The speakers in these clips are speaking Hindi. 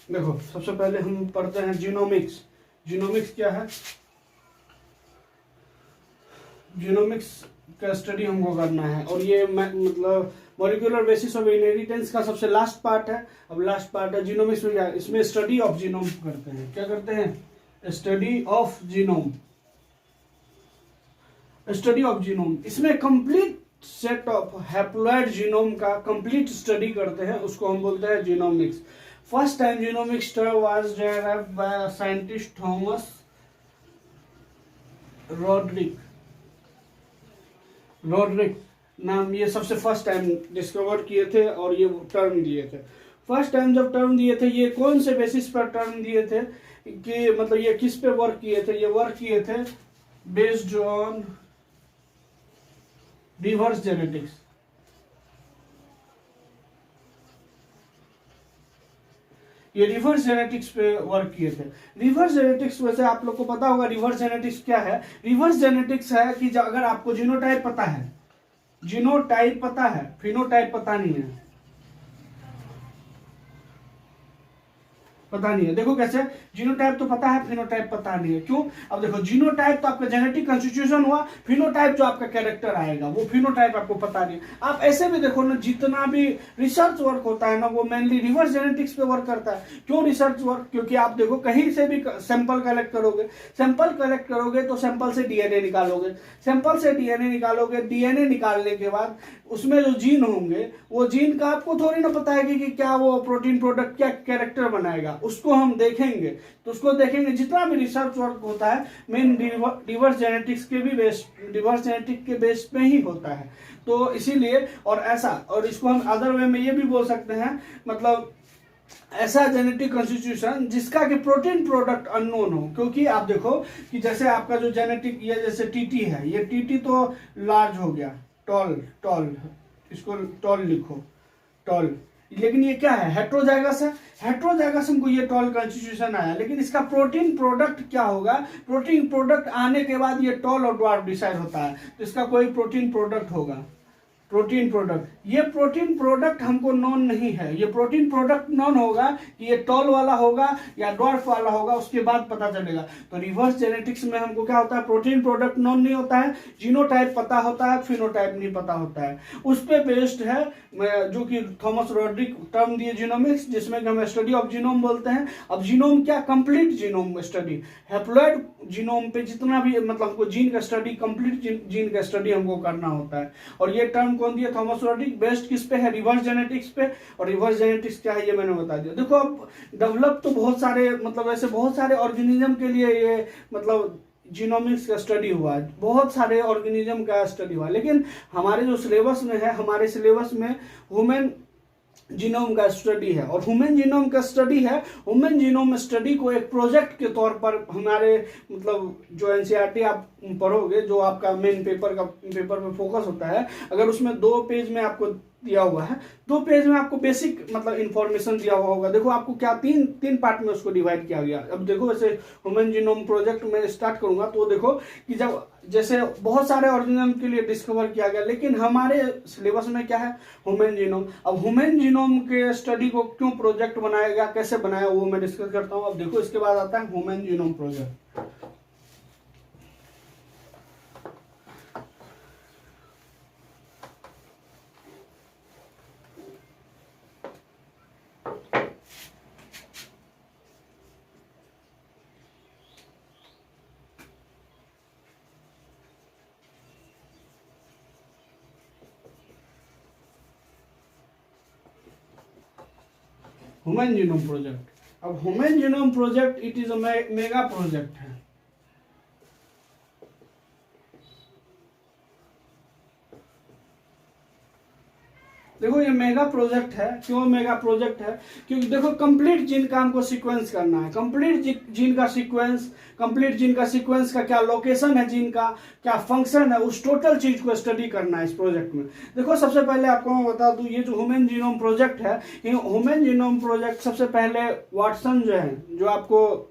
देखो सबसे पहले हम पढ़ते हैं जीनोमिक्स। जीनोमिक्स क्या है? जीनोमिक्स का स्टडी हमको करना है, और ये मतलब मॉलिक्यूलर बेसिस ऑफ इनहेरिटेंस का सबसे लास्ट पार्ट है। अब लास्ट पार्ट है जीनोमिक्स में क्या है? इसमें स्टडी ऑफ जीनोम करते हैं। क्या करते हैं? Study of genome. Study of genome, इसमें complete set of haploid genome का कंप्लीट स्टडी करते हैं, उसको हम बोलते हैं genomics. First time genomics term was derived by scientist Thomas Roderick नाम, ये सबसे फर्स्ट टाइम डिस्कवर किए थे और ये टर्म दिए थे। फर्स्ट टाइम जब टर्म दिए थे, ये कौन से बेसिस पर टर्म दिए थे कि मतलब ये किस पे वर्क किए थे? ये वर्क किए थे बेस्ड ऑन रिवर्स जेनेटिक्स। ये रिवर्स जेनेटिक्स पे वर्क किए थे। रिवर्स जेनेटिक्स वैसे आप लोग को पता होगा रिवर्स जेनेटिक्स क्या है? रिवर्स जेनेटिक्स है कि अगर आपको जीनोटाइप पता है, जीनोटाइप पता है, फिनोटाइप पता नहीं है, पता नहीं है। देखो कैसे, जीनोटाइप तो पता है, फिनोटाइप पता नहीं है। क्यों? अब देखो, जीनोटाइप तो आपका जेनेटिक कंस्टिट्यूशन हुआ, फिनोटाइप जो आपका कैरेक्टर आएगा वो फिनोटाइप आपको पता नहीं है। आप ऐसे भी देखो ना, जितना भी रिसर्च वर्क होता है ना, वो मेनली रिवर्स जेनेटिक्स पे वर्क करता है। क्यों रिसर्च वर्क? क्योंकि आप देखो कहीं से भी सैंपल कलेक्ट करोगे तो सैंपल से डीएनए निकालोगे, सैंपल से डीएनए निकालोगे, डीएनए निकालने के बाद उसमें जो जीन होंगे, वो जीन का आपको थोड़ी ना पता है कि क्या वो प्रोटीन प्रोडक्ट क्या कैरेक्टर बनाएगा, उसको हम देखेंगे। तो उसको देखेंगे, जितना भी रिसर्च वर्क होता है मेन रिवर्स जेनेटिक्स के भी रिवर्स जेनेटिक के बेस पे ही होता है। तो इसीलिए, और ऐसा, और इसको हम अदर वे में ये भी बोल सकते हैं, मतलब ऐसा जेनेटिक कॉन्स्टिट्यूशन जिसका कि प्रोटीन प्रोडक्ट अननोन हो। क्योंकि आप देखो कि जैसे आपका जो जेनेटिक, ये जैसे टीटी है, ये टीटी तो लार्ज हो गया, टॉल, इसको टॉल लिखो, टॉल। लेकिन ये क्या है? हेट्रोजाइगस है। हेट्रोजाइगस को ये टॉल कॉन्स्टिट्यूशन आया, लेकिन इसका प्रोटीन प्रोडक्ट क्या होगा? प्रोटीन प्रोडक्ट आने के बाद ये टॉल और ड्वार्फ डिसाइड होता है, तो इसका कोई प्रोटीन प्रोडक्ट होगा। प्रोटीन प्रोडक्ट, ये प्रोटीन प्रोडक्ट हमको नॉन नहीं है। ये प्रोटीन प्रोडक्ट नॉन होगा कि ये टॉल वाला होगा या ड्वार्फ वाला होगा, उसके बाद पता चलेगा। तो रिवर्स जेनेटिक्स में हमको क्या होता है? प्रोटीन प्रोडक्ट नॉन नहीं होता है, जीनोटाइप पता होता है, फिनोटाइप नहीं पता होता है। उस पे बेस्ड है जो कि थॉमस रॉड्रिक टर्म दिए जीनोमिक्स, जिसमें कि हम स्टडी ऑफ जीनोम बोलते हैं। अब जीनोम क्या? Complete genome study, haploid genome पे जितना भी मतलब हमको जीन का स्टडी, कंप्लीट जीन का स्टडी हमको करना होता है। और ये टर्म कौन दिया? Thomas Rodrick. बेस्ड किस पे है? रिवर्स जेनेटिक्स पे। और रिवर्स जेनेटिक्स क्या है ये मैंने बता दिया। देखो, अब डेवलप तो बहुत सारे, मतलब ऐसे बहुत सारे ऑर्गेनिज्म के लिए ये मतलब जीनोमिक्स का स्टडी हुआ, बहुत सारे ऑर्गेनिज्म का स्टडी हुआ, लेकिन हमारे जो सिलेबस में है, हमारे सिलेबस में ह्यूमन जीनोम का स्टडी है। और ह्यूमन जीनोम का स्टडी है, ह्यूमन जीनोम स्टडी को एक प्रोजेक्ट के तौर पर हमारे मतलब जो एनसीईआरटी आप पढ़ोगे, जो आपका मेन पेपर पे फोकस होता है, अगर उसमें 2 पेज में आपको दिया हुआ है, 2 पेज में आपको बेसिक मतलब इंफॉर्मेशन दिया हुआ होगा। देखो आपको क्या तीन पार्ट में उसको डिवाइड किया गया। अब देखो, वैसे ह्यूमन जीनोम प्रोजेक्ट में स्टार्ट करूंगा तो देखो कि जब जैसे बहुत सारे ऑर्गेनिज्म के लिए डिस्कवर किया गया, लेकिन हमारे सिलेबस में क्या है? Human genome. अब ह्यूमन जीनोम के स्टडी को क्यों प्रोजेक्ट बनाया गया, कैसे बनाया, वो मैं डिस्कस करता हूँ। अब देखो, इसके बाद आता है human genome project. Human genome project. अब human genome project it is a mega project है। देखो, ये मेगा प्रोजेक्ट है। क्यों मेगा प्रोजेक्ट है? क्योंकि देखो, कंप्लीट जीन का हमको सीक्वेंस करना है। कंप्लीट जीन का सीक्वेंस, कंप्लीट जीन का सीक्वेंस का क्या लोकेशन है, जीन का क्या फंक्शन है, उस टोटल चीज को स्टडी करना है इस प्रोजेक्ट में। देखो, सबसे पहले आपको मैं बता दूं, ये जो ह्यूमन जीनोम प्रोजेक्ट है, ये ह्यूमन जीनोम प्रोजेक्ट सबसे पहले वाटसन जो है, जो आपको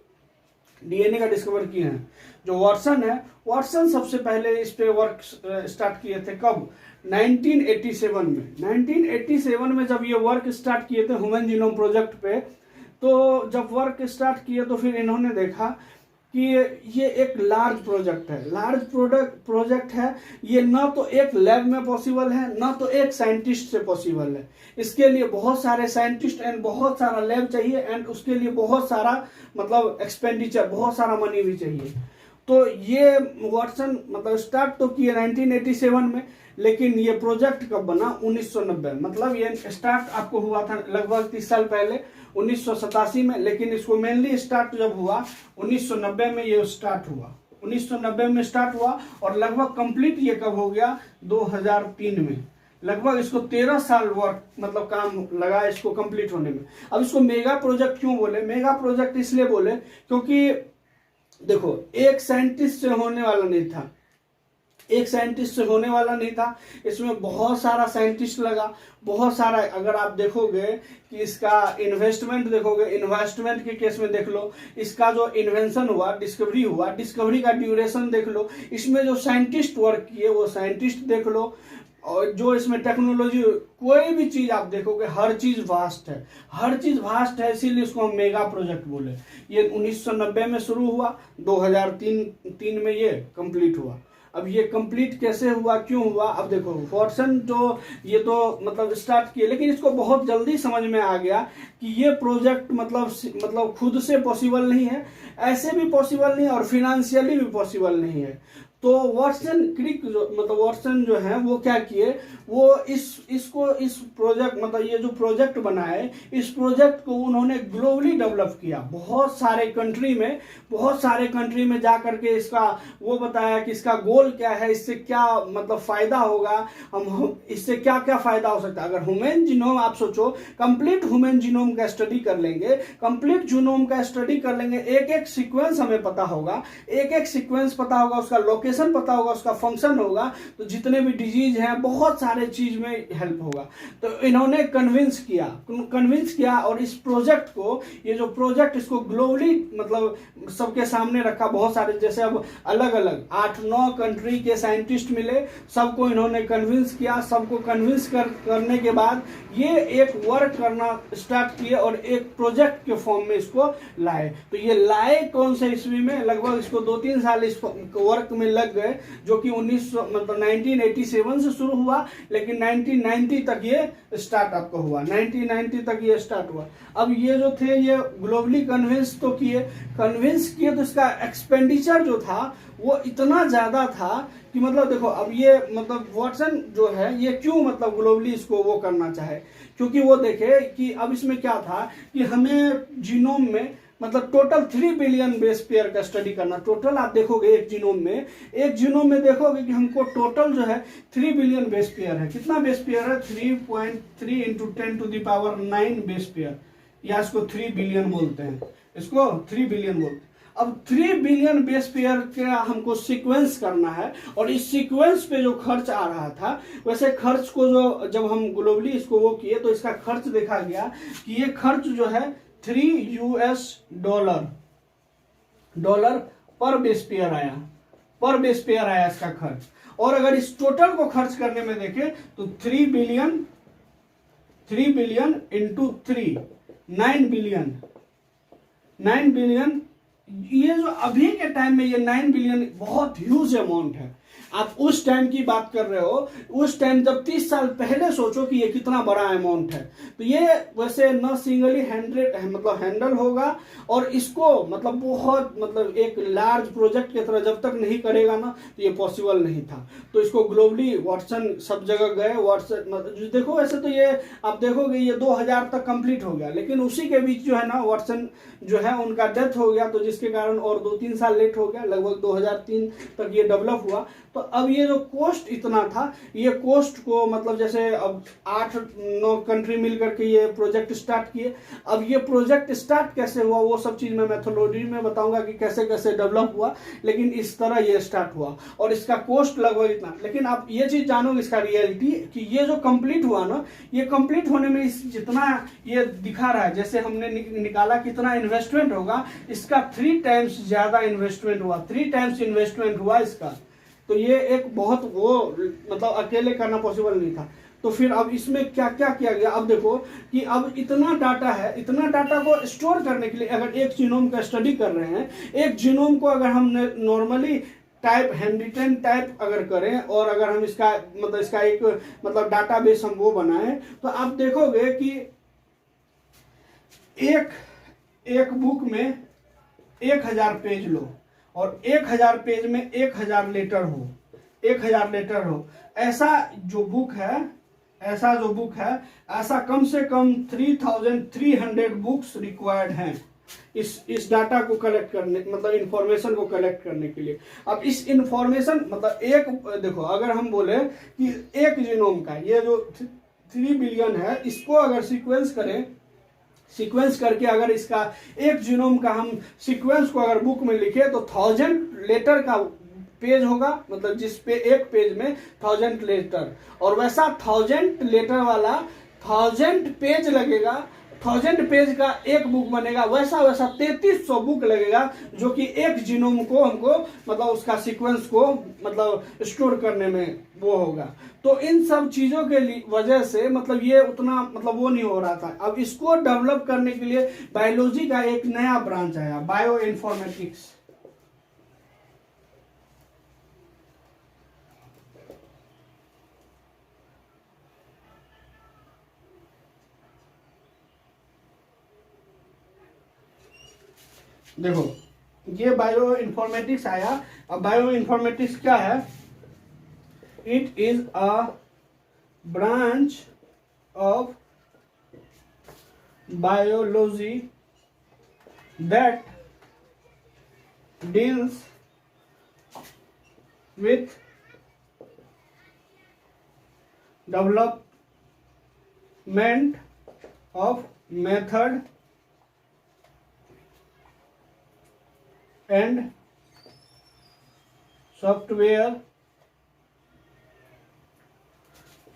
डीएनए का डिस्कवर किए हैं, जो वाटसन है, वाटसन सबसे पहले इस पे वर्क स्टार्ट किए थे। कब? 1987 में। 1987 में जब ये वर्क स्टार्ट किए थे ह्यूमन जीनोम प्रोजेक्ट पे, तो जब वर्क स्टार्ट किए तो फिर इन्होंने देखा कि ये एक लार्ज प्रोजेक्ट है, लार्ज प्रोजेक्ट है। ये ना तो एक लैब में पॉसिबल है, ना तो एक साइंटिस्ट से पॉसिबल है। इसके लिए बहुत सारे साइंटिस्ट एंड बहुत सारा लैब चाहिए एंड उसके लिए बहुत सारा मतलब एक्सपेंडिचर, बहुत सारा मनी भी चाहिए। तो ये वाटसन मतलब स्टार्ट तो किए 1987 में, लेकिन ये प्रोजेक्ट कब बना? 1990। मतलब ये स्टार्ट आपको हुआ था लगभग 30 साल पहले 1987 में, लेकिन इसको मेनली स्टार्ट जब हुआ 1990 में ये स्टार्ट हुआ। 1990 में स्टार्ट हुआ और लगभग कंप्लीट ये कब हो गया? 2003 में। लगभग इसको 13 साल वर्क मतलब काम लगा इसको कंप्लीट होने में। अब इसको मेगा प्रोजेक्ट क्यों बोले? मेगा प्रोजेक्ट इसलिए बोले क्योंकि देखो एक साइंटिस्ट से होने वाला नहीं था, एक साइंटिस्ट से होने वाला नहीं था। इसमें बहुत सारा साइंटिस्ट लगा, बहुत सारा। अगर आप देखोगे कि इसका इन्वेस्टमेंट देखोगे, इन्वेस्टमेंट के केस में देख लो, इसका जो इन्वेंशन हुआ, डिस्कवरी हुआ, डिस्कवरी का ड्यूरेशन देख लो, इसमें जो साइंटिस्ट वर्क किए वो साइंटिस्ट देख लो, और जो इसमें टेक्नोलॉजी, कोई भी चीज आप देखोगे हर चीज वास्ट है, हर चीज वास्ट है। इसीलिए इसको हम मेगा प्रोजेक्ट बोले। ये 1990 में शुरू हुआ, 2003 में ये कंप्लीट हुआ। अब ये कंप्लीट कैसे हुआ, क्यों हुआ? अब देखो वाटसन जो ये तो मतलब स्टार्ट किए, लेकिन इसको बहुत जल्दी समझ में आ गया कि ये प्रोजेक्ट मतलब खुद से पॉसिबल नहीं है, ऐसे भी पॉसिबल नहीं है और फिनेंशियली भी पॉसिबल नहीं है। तो वाटसन क्रिक मतलब वाटसन जो है वो क्या किए, वो इस प्रोजेक्ट मतलब ये जो प्रोजेक्ट बनाए, इस प्रोजेक्ट को उन्होंने ग्लोबली डेवलप किया। बहुत सारे कंट्री में जा करके इसका वो बताया कि इसका गोल क्या है, इससे क्या मतलब फायदा होगा, हम इससे क्या क्या फायदा हो सकता है। अगर ह्यूमन जीनोम आप सोचो, कंप्लीट ह्यूमन जीनोम का स्टडी कर लेंगे, कंप्लीट जीनोम का स्टडी कर लेंगे, एक एक सीक्वेंस हमें पता होगा, एक एक सीक्वेंस पता होगा, उसका लोकेशन पता होगा, उसका फंक्शन होगा, तो जितने भी डिजीज हैं बहुत सारे चीज में हेल्प होगा। तो इन्होंने कन्विंस किया और इस प्रोजेक्ट को, ये जो प्रोजेक्ट इसको ग्लोबली मतलब सबके सामने रखा। बहुत सारे जैसे अब अलग अलग 8-9 कंट्री के साइंटिस्ट मिले, सबको इन्होंने कन्विंस किया। सबको कन्विंस करने के बाद ये एक वर्क करना स्टार्ट किए और एक प्रोजेक्ट के फॉर्म में इसको लाए। तो ये लाए कौन से ईस्वी में? लगभग इसको 2-3 साल इस वर्क में लग गए, जो कि 1987 से शुरू हुआ, लेकिन 1990 तक ये स्टार्ट आपको हुआ। 1990 तक ये स्टार्ट हुआ। अब ये जो थे ये ग्लोबली कन्विंस किए तो इसका एक्सपेंडिचर जो था वो इतना ज्यादा था कि मतलब देखो, अब ये मतलब वाटसन जो है ये क्यों मतलब ग्लोबली इसको वो करना चाहे, क्योंकि वो देखे कि अब इसमें क्या था कि हमें जीनोम में मतलब टोटल 3 बिलियन बेस पेयर का स्टडी करना। टोटल आप देखोगे एक जीनोम में देखोगे कि हमको टोटल जो है 3 बिलियन बेस पेयर है। कितना बेस पेयर है? 3.3 × 10⁹ बेस पेयर, या इसको 3 बिलियन बोलते हैं, इसको 3 बिलियन बोलते हैं। अब 3 बिलियन बेस पेयर का हमको सीक्वेंस करना है, और इस सीक्वेंस पे जो खर्च आ रहा था, वैसे खर्च को जो जब हम ग्लोबली इसको वो किए तो इसका खर्च देखा गया कि ये खर्च जो है $3 पर बेस पेयर आया इसका खर्च। और अगर इस टोटल को खर्च करने में देखें तो 3 बिलियन इंटू 3 9 बिलियन। ये जो अभी के टाइम में ये 9 बिलियन बहुत ह्यूज अमाउंट है। आप उस टाइम की बात कर रहे हो, उस टाइम जब 30 साल पहले सोचो कि ये कितना बड़ा अमाउंट है। तो ये वैसे न सिंगली हैंडल होगा, और इसको मतलब बहुत मतलब एक लार्ज प्रोजेक्ट की तरह जब तक नहीं करेगा ना तो ये पॉसिबल नहीं था। तो इसको ग्लोबली वाटसन सब जगह गए। वाटसन देखो, वैसे तो ये आप देखोगे ये 2000 तक कंप्लीट हो गया, लेकिन उसी के बीच जो है ना वाटसन जो है उनका डेथ हो गया, तो जिसके कारण और 2-3 साल लेट हो गया, लगभग 2003 तक ये डेवलप हुआ। तो अब ये जो कॉस्ट इतना था, ये कॉस्ट को मतलब जैसे अब 8-9 कंट्री मिल करके ये प्रोजेक्ट स्टार्ट किए। अब ये प्रोजेक्ट स्टार्ट कैसे हुआ वो सब चीज मैं मेथोडोलॉजी में बताऊंगा कि कैसे कैसे डेवलप हुआ, लेकिन इस तरह ये स्टार्ट हुआ और इसका कॉस्ट लगभग इतना। लेकिन आप ये चीज जानो इसका रियलिटी कि ये जो कंप्लीट हुआ ना, ये कंप्लीट होने में जितना ये दिखा रहा है, जैसे हमने निकाला कितना इन्वेस्टमेंट होगा, इसका 3 टाइम्स ज्यादा इन्वेस्टमेंट हुआ, 3 टाइम्स इन्वेस्टमेंट हुआ इसका। तो ये एक बहुत वो मतलब अकेले करना पॉसिबल नहीं था। तो फिर अब इसमें क्या क्या किया गया, अब देखो कि अब इतना डाटा है, इतना डाटा को स्टोर करने के लिए अगर एक जीनोम का स्टडी कर रहे हैं, एक जीनोम को अगर हम normally type handwritten type अगर करें और अगर हम इसका एक डाटाबेस हम वो बनाएं, तो आप देखोगे कि एक बुक में 1000 पेज लो और 1000 पेज में 1000 लेटर हो, 1000 लेटर हो, ऐसा जो बुक है ऐसा कम से कम 3300 बुक्स रिक्वायर्ड हैं इस डाटा को कलेक्ट करने, इंफॉर्मेशन को कलेक्ट करने के लिए। अब इस इंफॉर्मेशन एक देखो, अगर हम बोले कि एक जीनोम का ये जो 3 बिलियन है, इसको अगर सीक्वेंस करके अगर इसका एक जीनोम का हम सीक्वेंस को अगर बुक में लिखे तो 1000 लेटर का पेज होगा, जिस पे एक पेज में 1000 लेटर, और वैसा 1000 लेटर वाला 1000 पेज लगेगा, 1000 पेज का एक बुक बनेगा, वैसा 3300 बुक लगेगा, जो कि एक जीनोम को हमको उसका सीक्वेंस को स्टोर करने में वो होगा। तो इन सब चीजों के वजह से ये उतना वो नहीं हो रहा था। अब इसको डेवलप करने के लिए बायोलॉजी का एक नया ब्रांच आया, बायो इन्फॉर्मेटिक्स। देखो ये बायो इन्फॉर्मेटिक्स आया। अब बायो इन्फॉर्मेटिक्स क्या है? It is a branch of biology that deals with development of method and software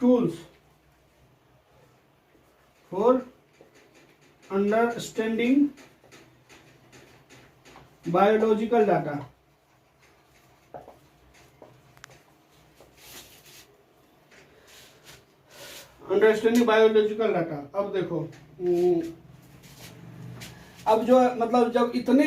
tools for understanding biological data। Understanding biological data. अब देखो, अब जो जब इतने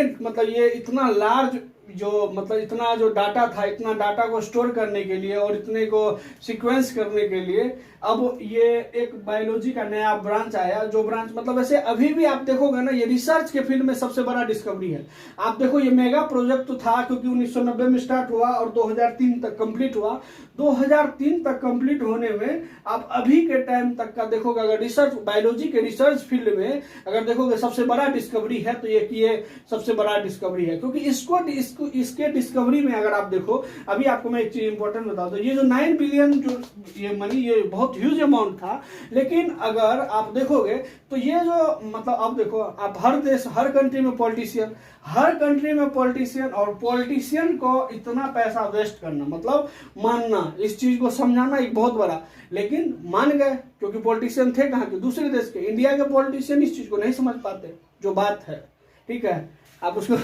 ये इतना लार्ज जो इतना जो डाटा था, इतना डाटा को स्टोर करने के लिए और इतने को सीक्वेंस करने के लिए अब ये एक बायोलॉजी का नया ब्रांच आया, जो ब्रांच वैसे अभी भी आप देखोगे ना, ये रिसर्च के फील्ड में सबसे बड़ा डिस्कवरी है। आप देखो ये मेगा प्रोजेक्ट तो था, क्योंकि 1990 में स्टार्ट हुआ और 2003 तक कंप्लीट हुआ। 2003 तक कंप्लीट होने में आप अभी के टाइम तक का देखोगे, अगर रिसर्च बायोलॉजी के रिसर्च फील्ड में अगर देखोगे सबसे बड़ा डिस्कवरी है, तो ये सबसे बड़ा डिस्कवरी है। क्योंकि इसके डिस्कवरी में अगर आप देखो, अभी आपको मैं एक चीज इंपॉर्टेंट बता दूं, ये जो 9 बिलियन जो ये मनी, ये बहुत ह्यूज अमाउंट था। लेकिन अगर आप देखोगे तो ये जो अब देखो, आप हर देश, हर कंट्री में पॉलिटिशियन, और पॉलिटिशियन को इतना पैसा वेस्ट करना, मानना, इस चीज को समझाना एक बहुत बड़ा, लेकिन मान गए क्योंकि पॉलिटिशियन थे कहाँ के? दूसरे देश के। इंडिया के पॉलिटिशियन इस चीज को नहीं समझ पाते, जो बात है, ठीक है। आप उसको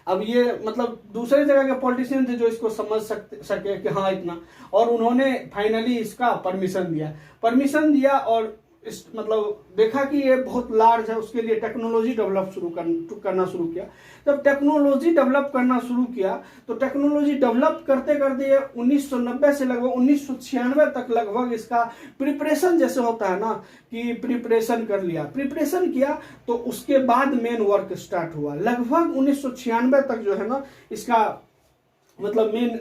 अब ये दूसरे जगह के पॉलिटिशियन थे जो इसको समझ सके कि हाँ इतना, और उन्होंने फाइनली इसका परमिशन दिया और इस देखा कि ये बहुत लार्ज है, उसके लिए टेक्नोलॉजी डेवलप करना शुरू किया। जब टेक्नोलॉजी डेवलप करना शुरू किया तो टेक्नोलॉजी डेवलप करते करते ये 1990 से लगभग 1996 तक लगभग इसका प्रिपरेशन जैसे होता है ना, कि प्रिपरेशन किया तो उसके बाद मेन वर्क स्टार्ट हुआ। लगभग 1996 तक जो है ना, इसका मेन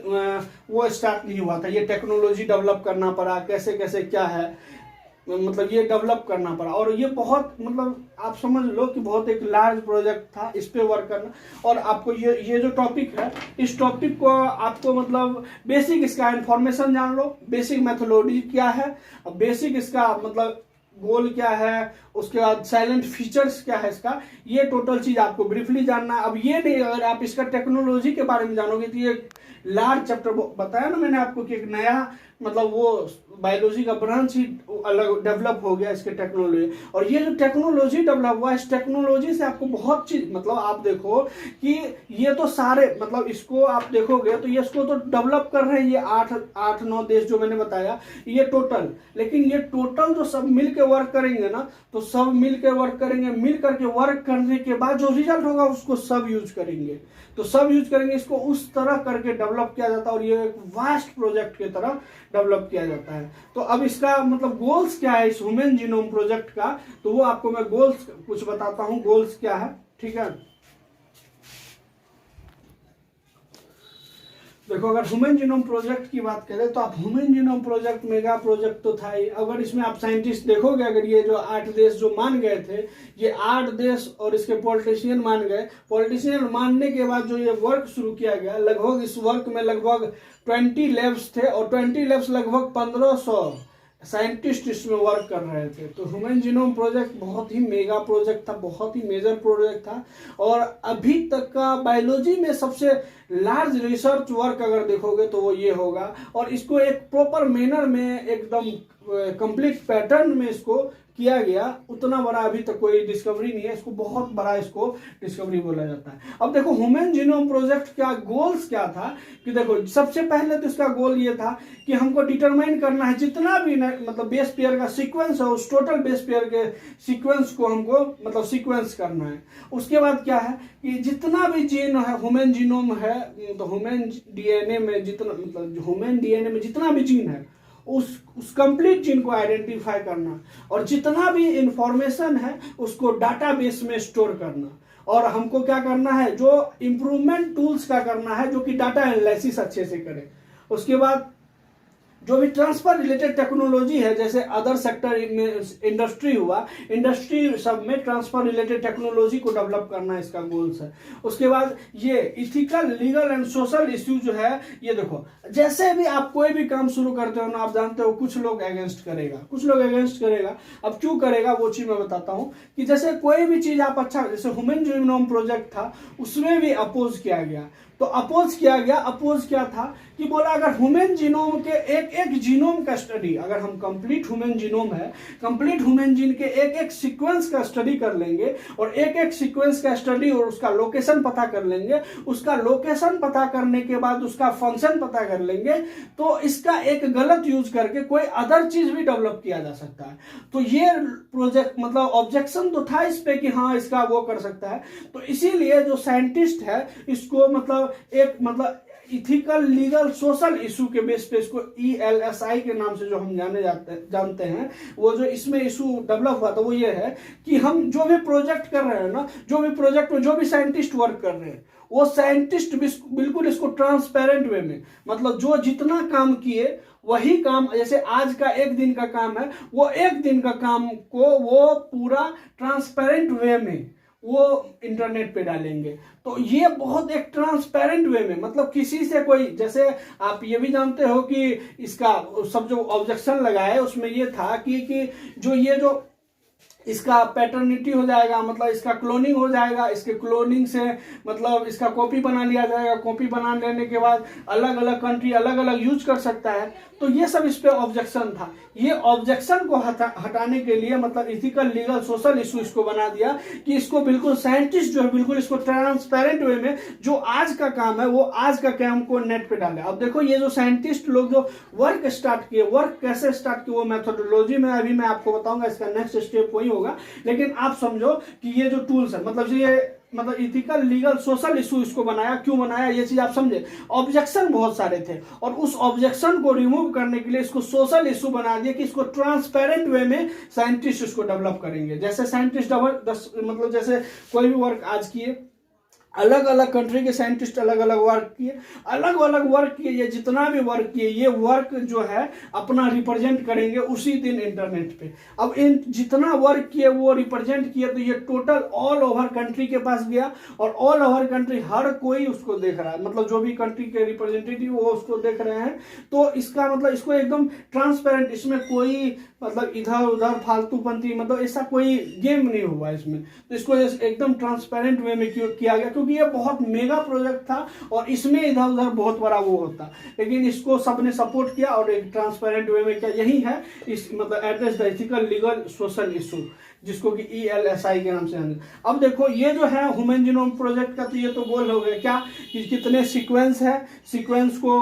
वो स्टार्ट नहीं हुआ था। ये टेक्नोलॉजी डेवलप करना पड़ा, कैसे कैसे क्या है, ये डेवलप करना पड़ा। और ये बहुत आप समझ लो कि बहुत एक लार्ज प्रोजेक्ट था, इस पे वर्क करना। और आपको ये जो टॉपिक है, इस टॉपिक को आपको बेसिक इसका इंफॉर्मेशन जान लो, बेसिक मेथोडोलॉजी क्या है, बेसिक इसका गोल क्या है, उसके बाद साइलेंट फीचर्स क्या है इसका, ये टोटल चीज आपको ब्रीफली जानना है। अब ये नहीं, अगर आप इसका टेक्नोलॉजी के बारे में जानोगे तो ये लार्ज चैप्टर बताया ना मैंने आपको कि एक नया मतलब वो बायोलॉजी का ब्रांच ही अलग डेवलप हो गया इसके टेक्नोलॉजी। और ये जो टेक्नोलॉजी डेवलप हुआ, इस टेक्नोलॉजी से आपको बहुत चीज, मतलब आप देखो कि ये तो सारे, मतलब इसको आप देखोगे तो ये इसको तो डेवलप कर रहे हैं ये 8-9 देश जो मैंने बताया, ये टोटल। लेकिन ये टोटल जो सब मिल के वर्क करेंगे ना, तो सब मिल के वर्क करेंगे, मिल करके वर्क करने के बाद जो रिजल्ट होगा उसको सब यूज करेंगे। तो सब यूज करेंगे, इसको उस तरह करके डेवलप किया जाता है और ये एक वास्ट प्रोजेक्ट की तरह डेवलप किया जाता है। तो अब इसका मतलब गोल्स क्या है इस ह्यूमन जीनोम प्रोजेक्ट का, तो वो आपको मैं गोल्स कुछ बताता हूं, गोल्स क्या है, ठीक है। देखो, अगर ह्यूमन जीनोम प्रोजेक्ट की बात करें तो आप human genome project mega project तो था ही। अगर इसमें आप साइंटिस्ट देखोगे, अगर ये जो 8 देश जो मान गए थे, ये 8 देश और इसके पॉलिटिशियन मान गए, पॉलिटिशियन मानने के बाद जो ये वर्क शुरू किया गया, लगभग इस वर्क में लगभग 20 लैब्स थे और 20 लैब्स लगभग 1500 साइंटिस्ट इसमें वर्क कर रहे थे। तो ह्यूमन जीनोम प्रोजेक्ट बहुत ही मेगा प्रोजेक्ट था, बहुत ही मेजर प्रोजेक्ट था और अभी तक का बायोलॉजी में सबसे लार्ज रिसर्च वर्क अगर देखोगे तो वो ये होगा। और इसको एक प्रॉपर मैनर में, एकदम कंप्लीट पैटर्न में इसको किया गया। उतना बड़ा अभी तक कोई डिस्कवरी नहीं है, इसको बहुत बड़ा इसको डिस्कवरी बोला जाता है। अब देखो ह्यूमन जीनोम प्रोजेक्ट का गोल्स क्या था, कि देखो सबसे पहले तो इसका गोल ये था कि हमको डिटरमाइन करना है जितना भी मतलब बेस पेयर का सीक्वेंस है, उस टोटल बेस पेयर के सीक्वेंस को हमको मतलब सीक्वेंस करना है। उसके बाद क्या है कि जितना भी जीन है, ह्यूमन जीनोम है, तो ह्यूमन डीएनए में जितना, मतलब ह्यूमन डीएनए में जितना भी जीन है उस कंप्लीट जीन को आइडेंटिफाई करना और जितना भी इंफॉर्मेशन है उसको डाटाबेस में स्टोर करना। और हमको क्या करना है, जो इंप्रूवमेंट टूल्स का करना है जो कि डाटा एनालिसिस अच्छे से करे। उसके बाद जो भी ट्रांसफर रिलेटेड टेक्नोलॉजी है, जैसे अदर सेक्टर में इंडस्ट्री हुआ, इंडस्ट्री सब में ट्रांसफर रिलेटेड टेक्नोलॉजी को डेवलप करना इसका गोल्स है। उसके बाद ये ethical, legal and social issue जो है, ये देखो जैसे भी आप कोई भी काम शुरू करते हो ना, आप जानते हो कुछ लोग अगेंस्ट करेगा, कुछ लोग अगेंस्ट करेगा। अब क्यों करेगा वो चीज मैं बताता हूँ, कि जैसे कोई भी चीज आप अच्छा, जैसे ह्यूमन जीनोम प्रोजेक्ट था उसमें भी अपोज किया गया। तो अपोज किया गया, अपोज क्या था कि बोला अगर ह्यूमन जीनोम के एक एक जीनोम का स्टडी, अगर हम कंप्लीट ह्यूमन जीनोम है, कंप्लीट ह्यूमन जीन के एक एक सीक्वेंस का स्टडी कर लेंगे और एक एक सीक्वेंस का स्टडी और उसका लोकेशन पता कर लेंगे, उसका लोकेशन पता करने के बाद उसका फंक्शन पता कर लेंगे, तो इसका एक गलत यूज करके कोई अदर चीज भी डेवलप किया जा सकता है। तो ये प्रोजेक्ट मतलब ऑब्जेक्शन तो था इस पे कि हाँ इसका वो कर सकता है। तो इसीलिए जो साइंटिस्ट है इसको मतलब एक मतलब इथिकल, लीगल, सोशल इशू के बेस पे इसको ELSI के नाम से जो हम जानते हैं, वो जो इसमें इशू डेवलप हुआ था वो ये है कि हम जो भी प्रोजेक्ट कर रहे हैं ना, जो भी प्रोजेक्ट में जो भी साइंटिस्ट वर्क कर रहे हैं, वो साइंटिस्ट बिल्कुल इसको ट्रांसपेरेंट वे में, मतलब जो जितना काम किए वही काम, जैसे आज का एक दिन का काम है, वो एक दिन का काम को वो पूरा ट्रांसपेरेंट वे में वो इंटरनेट पे डालेंगे। तो ये बहुत एक ट्रांसपेरेंट वे में, मतलब किसी से कोई, जैसे आप ये भी जानते हो कि इसका सब जो ऑब्जेक्शन लगाए उसमें ये था कि जो ये जो इसका पैटर्निटी हो जाएगा, मतलब इसका क्लोनिंग हो जाएगा, इसके क्लोनिंग से मतलब इसका कॉपी बना लिया जाएगा, कॉपी बना लेने के बाद अलग अलग कंट्री अलग अलग यूज कर सकता है। तो ये सब इस पे ऑब्जेक्शन था। ये ऑब्जेक्शन को हटाने के लिए मतलब इथिकल, लीगल, सोशल इशू इसको बना दिया कि इसको बिल्कुल साइंटिस्ट जो है बिल्कुल इसको ट्रांसपेरेंट वे में जो आज का काम है वो आज का काम को नेट पे डाले। अब देखो ये जो साइंटिस्ट लोग जो वर्क स्टार्ट किए, वर्क कैसे स्टार्ट किए वो मेथोडोलॉजी में अभी मैं आपको बताऊंगा, इसका नेक्स्ट स्टेप वही होगा। लेकिन आप समझो कि ये जो टूल्स है, मतलब ये मतलब इथिकल, लीगल, सोशल इशू इसको बनाया, क्यों बनाया ये चीज आप समझे। ऑब्जेक्शन बहुत सारे थे और उस ऑब्जेक्शन को रिमूव करने के लिए इसको सोशल इशू बना दिया कि इसको ट्रांसपेरेंट वे में साइंटिस्ट इसको डेवलप करेंगे। जैसे साइंटिस्ट मतलब जैसे कोई भी वर्क आज किए, अलग अलग कंट्री के साइंटिस्ट अलग अलग वर्क किए, ये जितना भी वर्क किए ये वर्क जो है अपना रिप्रेजेंट करेंगे उसी दिन इंटरनेट पे। अब इन जितना वर्क किए वो रिप्रेजेंट किए, तो ये टोटल ऑल ओवर कंट्री के पास गया और ऑल ओवर कंट्री हर कोई उसको देख रहा है, मतलब जो भी कंट्री के रिप्रेजेंटेटिव वो उसको देख रहे हैं। तो इसका मतलब इसको एकदम ट्रांसपेरेंट, इसमें कोई मतलब इधर उधर फालतूपंती मतलब ऐसा कोई गेम नहीं हुआ इसमें। तो इसको एकदम ट्रांसपेरेंट वे में किया गया, क्योंकि क्योंकि ये बहुत मेगा प्रोजेक्ट था और इसमें इधर उधर बहुत बड़ा वो होता, लेकिन इसको सबने सपोर्ट किया और एक ट्रांसपेरेंट वे में किया। यही है इस मतलब address the ethical legal social issue, जिसको कि ELSI के नाम से जाने। अब देखो ये जो है ह्यूमन जीनोम प्रोजेक्ट का, तो ये तो गोल हो गया क्या कि कितने सीक्वेंस है, सीक्वेंस को